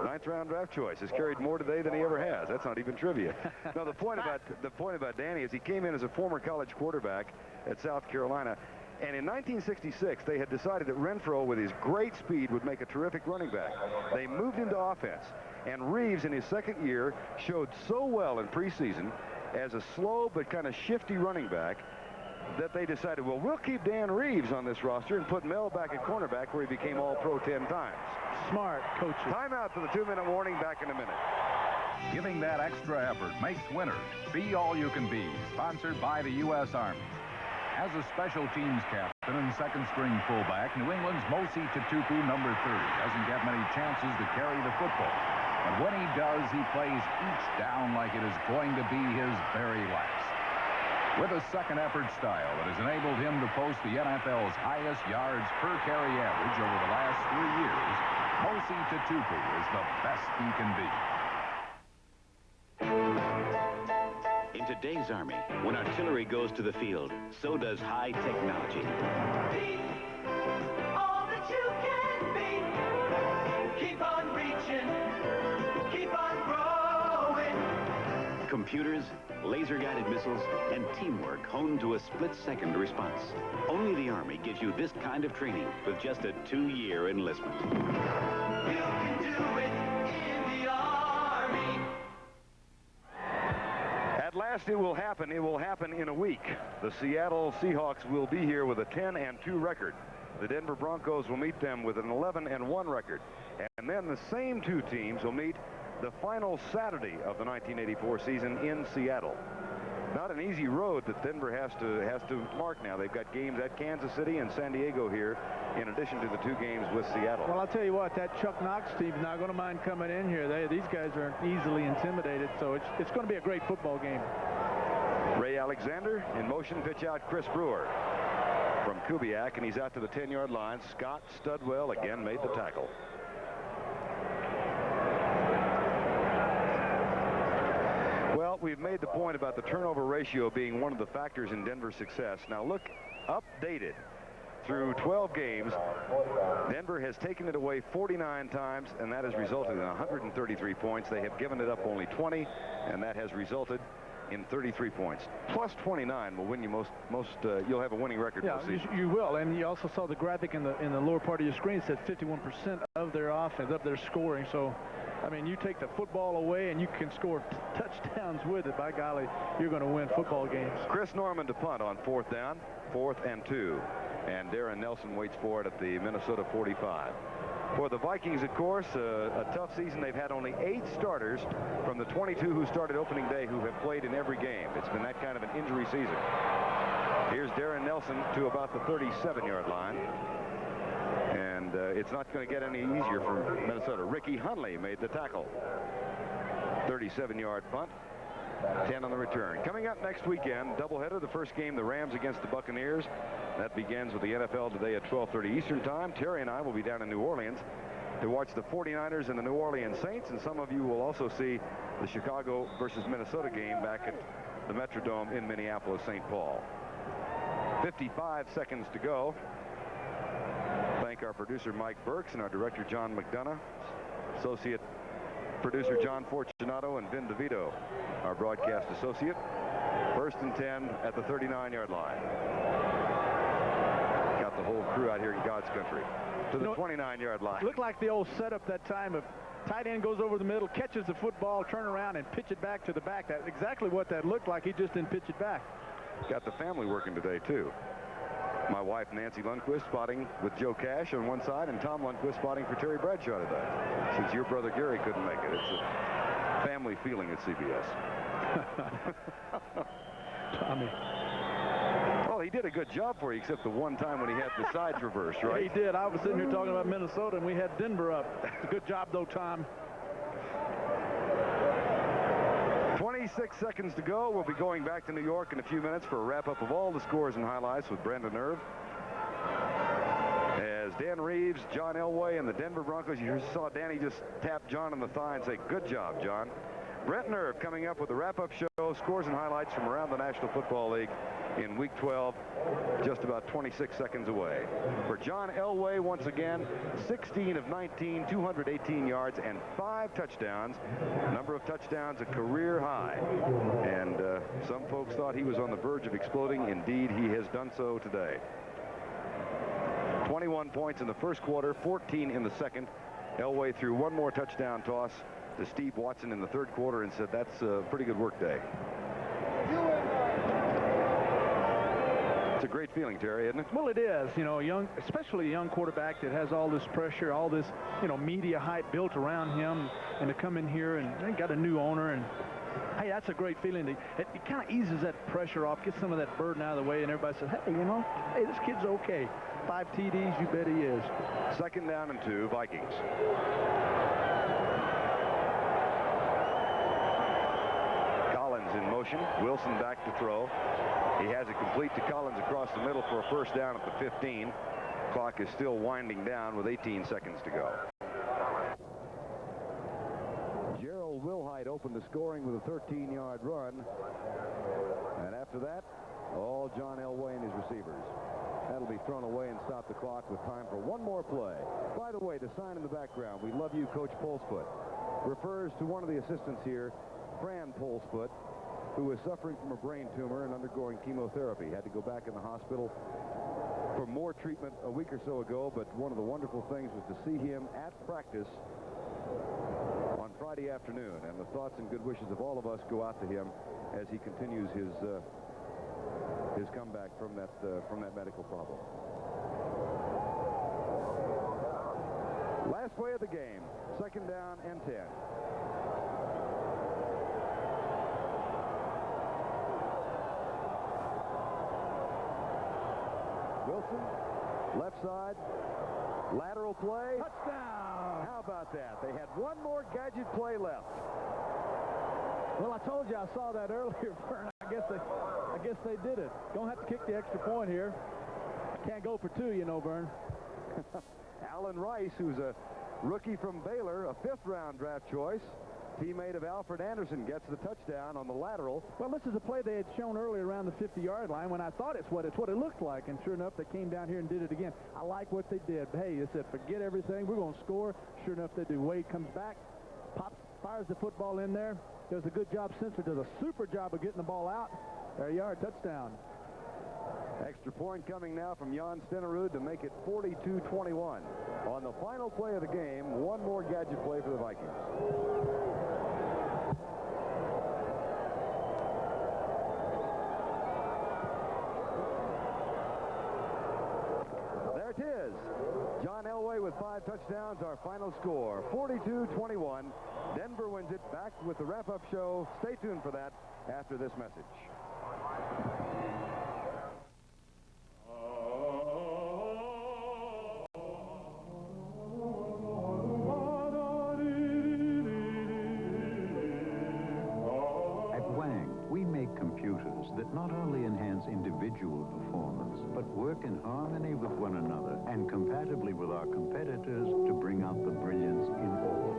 9th round draft choice, has carried more today than he ever has. That's not even trivia. No, the point about Danny is he came in as a former college quarterback at South Carolina, and in 1966 they had decided that Renfro, with his great speed, would make a terrific running back. They moved into offense, and Reeves in his second year showed so well in preseason as a slow but kind of shifty running back that they decided, well, we'll keep Dan Reeves on this roster and put Mel back at cornerback, where he became All-Pro 10 times. Smart coaching. Timeout for the 2-minute warning. Back in a minute. Giving that extra effort makes winners. Be all you can be. Sponsored by the U.S. Army. As a special teams captain and second-string fullback, New England's Mosi Tutupu, number 30, doesn't get many chances to carry the football. But when he does, he plays each down like it is going to be his very last. With a second effort style that has enabled him to post the NFL's highest yards per carry average over the last 3 years, Mosi Tutupu is the best he can be. In today's Army, when artillery goes to the field, so does high technology. Be all that you can be. Keep on reaching. Keep on growing. Computers, laser-guided missiles, and teamwork honed to a split-second response. Only the Army gives you this kind of training with just a 2-year enlistment. You can do it in the Army. At last, it will happen. It will happen in a week. The Seattle Seahawks will be here with a 10-2 record. The Denver Broncos will meet them with an 11-1 record. And then the same two teams will meet the final Saturday of the 1984 season in Seattle. Not an easy road that Denver has to mark now. They've got games at Kansas City and San Diego here, in addition to the 2 games with Seattle. Well, I'll tell you what, that Chuck Knox team's not going to mind coming in here. These guys aren't easily intimidated, so it's going to be a great football game. Ray Alexander in motion, pitch out Chris Brewer from Kubiak, and he's out to the 10-yard line. Scott Studwell again made the tackle. Well, we've made the point about the turnover ratio being one of the factors in Denver's success. Now look, updated through 12 games, Denver has taken it away 49 times, and that has resulted in 133 points. They have given it up only 20, and that has resulted in 33 points. Plus 29 will win you you'll have a winning record most seasons. You will, and you also saw the graphic in the lower part of your screen said 51% of their offense, of their scoring. So, I mean, you take the football away and you can score touchdowns with it. By golly, you're going to win football games. Chris Norman to punt on 4th down, 4th and 2. And Darren Nelson waits for it at the Minnesota 45. For the Vikings, of course, a tough season. They've had only 8 starters from the 22 who started opening day who have played in every game. It's been that kind of an injury season. Here's Darren Nelson to about the 37-yard line. And it's not going to get any easier for Minnesota. Ricky Hunley made the tackle. 37-yard punt. 10 on the return. Coming up next weekend, doubleheader. The first game, the Rams against the Buccaneers. That begins with the NFL today at 12:30 Eastern Time. Terry and I will be down in New Orleans to watch the 49ers and the New Orleans Saints, and some of you will also see the Chicago versus Minnesota game back at the Metrodome in Minneapolis, St. Paul. 55 seconds to go. Thank our producer Mike Burks and our director John McDonough, associate producer John Fortunato, and Vin DeVito, our broadcast associate. 1st and 10 at the 39-yard line. Got the whole crew out here in God's country to the 29-yard line. Looked like the old setup that time of tight end goes over the middle, catches the football, turn around and pitch it back to the back. That's exactly what that looked like. He just didn't pitch it back. Got the family working today too. My wife Nancy Lundquist spotting with Joe Cash on one side, and Tom Lundquist spotting for Terry Bradshaw today, since your brother Gary couldn't make it. It's a family feeling at CBS. Tommy. Well, he did a good job for you, except the one time when he had the sides reversed, right? He did. I was sitting here talking about Minnesota, and we had Denver up. Good job, though, Tom. 26 seconds to go. We'll be going back to New York in a few minutes for a wrap-up of all the scores and highlights with Brendan Irv. As Dan Reeves, John Elway, and the Denver Broncos, you saw Danny just tap John on the thigh and say, "Good job, John." Brent Nerve coming up with the wrap-up show, scores and highlights from around the National Football League in Week 12, just about 26 seconds away. For John Elway, once again, 16 of 19, 218 yards, and 5 touchdowns. Number of touchdowns, a career high. And some folks thought he was on the verge of exploding. Indeed, he has done so today. 21 points in the first quarter, 14 in the second. Elway threw one more touchdown toss to Steve Watson in the third quarter and said, "That's a pretty good work day." It's a great feeling, Terry, isn't it? Well, it is. You know, especially a young quarterback that has all this pressure, all this, media hype built around him, and to come in here and they got a new owner, and hey, that's a great feeling. It kind of eases that pressure off, gets some of that burden out of the way, and everybody says, hey, this kid's okay. 5 TDs, you bet he is. 2nd down and 2, Vikings. Collins in motion. Wilson back to throw. He has it complete to Collins across the middle for a first down at the 15. Clock is still winding down with 18 seconds to go. Gerald Wilhite opened the scoring with a 13-yard run. And after that, all John Elway and his receivers. That'll be thrown away and stop the clock with time for one more play. By the way, the sign in the background, "We love you, Coach Polsfoot," refers to one of the assistants here, Fran Polsfoot, who was suffering from a brain tumor and undergoing chemotherapy. Had to go back in the hospital for more treatment a week or so ago, but one of the wonderful things was to see him at practice on Friday afternoon, and the thoughts and good wishes of all of us go out to him as he continues his comeback from that medical problem. Last play of the game, 2nd down and 10. Wilson, left side, lateral play. Touchdown! How about that? They had one more gadget play left. Well, I told you I saw that earlier, Vern. I guess they did it. Don't have to kick the extra point here. Can't go for 2, Vern. Alan Rice, who's a rookie from Baylor, a 5th-round draft choice, Teammate of Alfred Anderson gets the touchdown on the lateral. Well, this is a play they had shown earlier around the 50-yard line when I thought it's what it looked like. And sure enough, they came down here and did it again. I like what they did. Hey, they said, forget everything. We're going to score. Sure enough, they do. Wade comes back, fires the football in there. Does a good job. Simpson does a super job of getting the ball out. There you are, touchdown. Extra point coming now from Jan Stenerud to make it 42-21. On the final play of the game, one more gadget play for the Vikings. There it is. John Elway with 5 touchdowns, our final score, 42-21. Denver wins it. Back with the wrap-up show. Stay tuned for that after this message. That not only enhance individual performance, but work in harmony with one another and compatibly with our competitors to bring out the brilliance in all.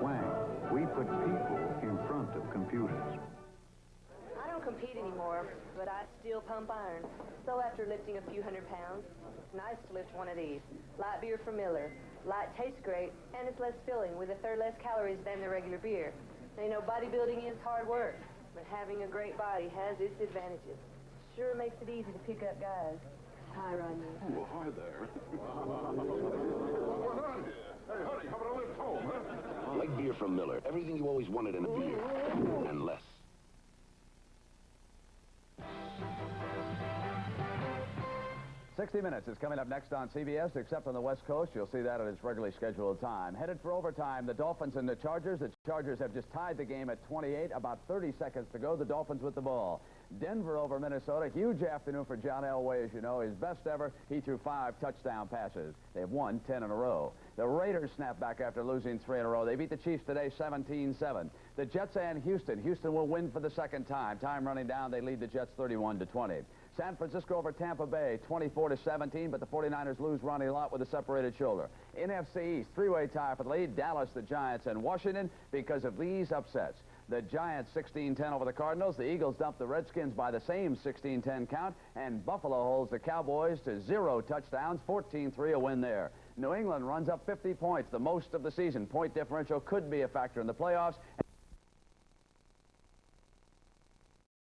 Wang, we put people in front of computers. I don't compete anymore, but I still pump iron. So after lifting a few hundred pounds, it's nice to lift one of these. Light beer from Miller. Light tastes great, and it's less filling with a third less calories than the regular beer. Now, you know, bodybuilding is hard work, but having a great body has its advantages. Sure makes it easy to pick up guys. Hi, Rodney. Well, hi there. What's going on here? Hey, honey, how about a lift home, huh? Light beer from Miller. Everything you always wanted in a beer, and less. 60 Minutes is coming up next on CBS, except on the West Coast. You'll see that at its regularly scheduled time. Headed for overtime, the Dolphins and the Chargers. The Chargers have just tied the game at 28. About 30 seconds to go. The Dolphins with the ball. Denver over Minnesota. Huge afternoon for John Elway, as you know. His best ever. He threw 5 touchdown passes. They've won 10 in a row. The Raiders snap back after losing 3 in a row. They beat the Chiefs today 17-7. The Jets and Houston. Houston will win for the second time. Time running down. They lead the Jets 31-20. San Francisco over Tampa Bay, 24-17, but the 49ers lose Ronnie Lott with a separated shoulder. NFC East, 3-way tie for the lead. Dallas, the Giants, and Washington because of these upsets. The Giants 16-10 over the Cardinals. The Eagles dump the Redskins by the same 16-10 count. And Buffalo holds the Cowboys to 0 touchdowns, 14-3 a win there. New England runs up 50 points, the most of the season. Point differential could be a factor in the playoffs.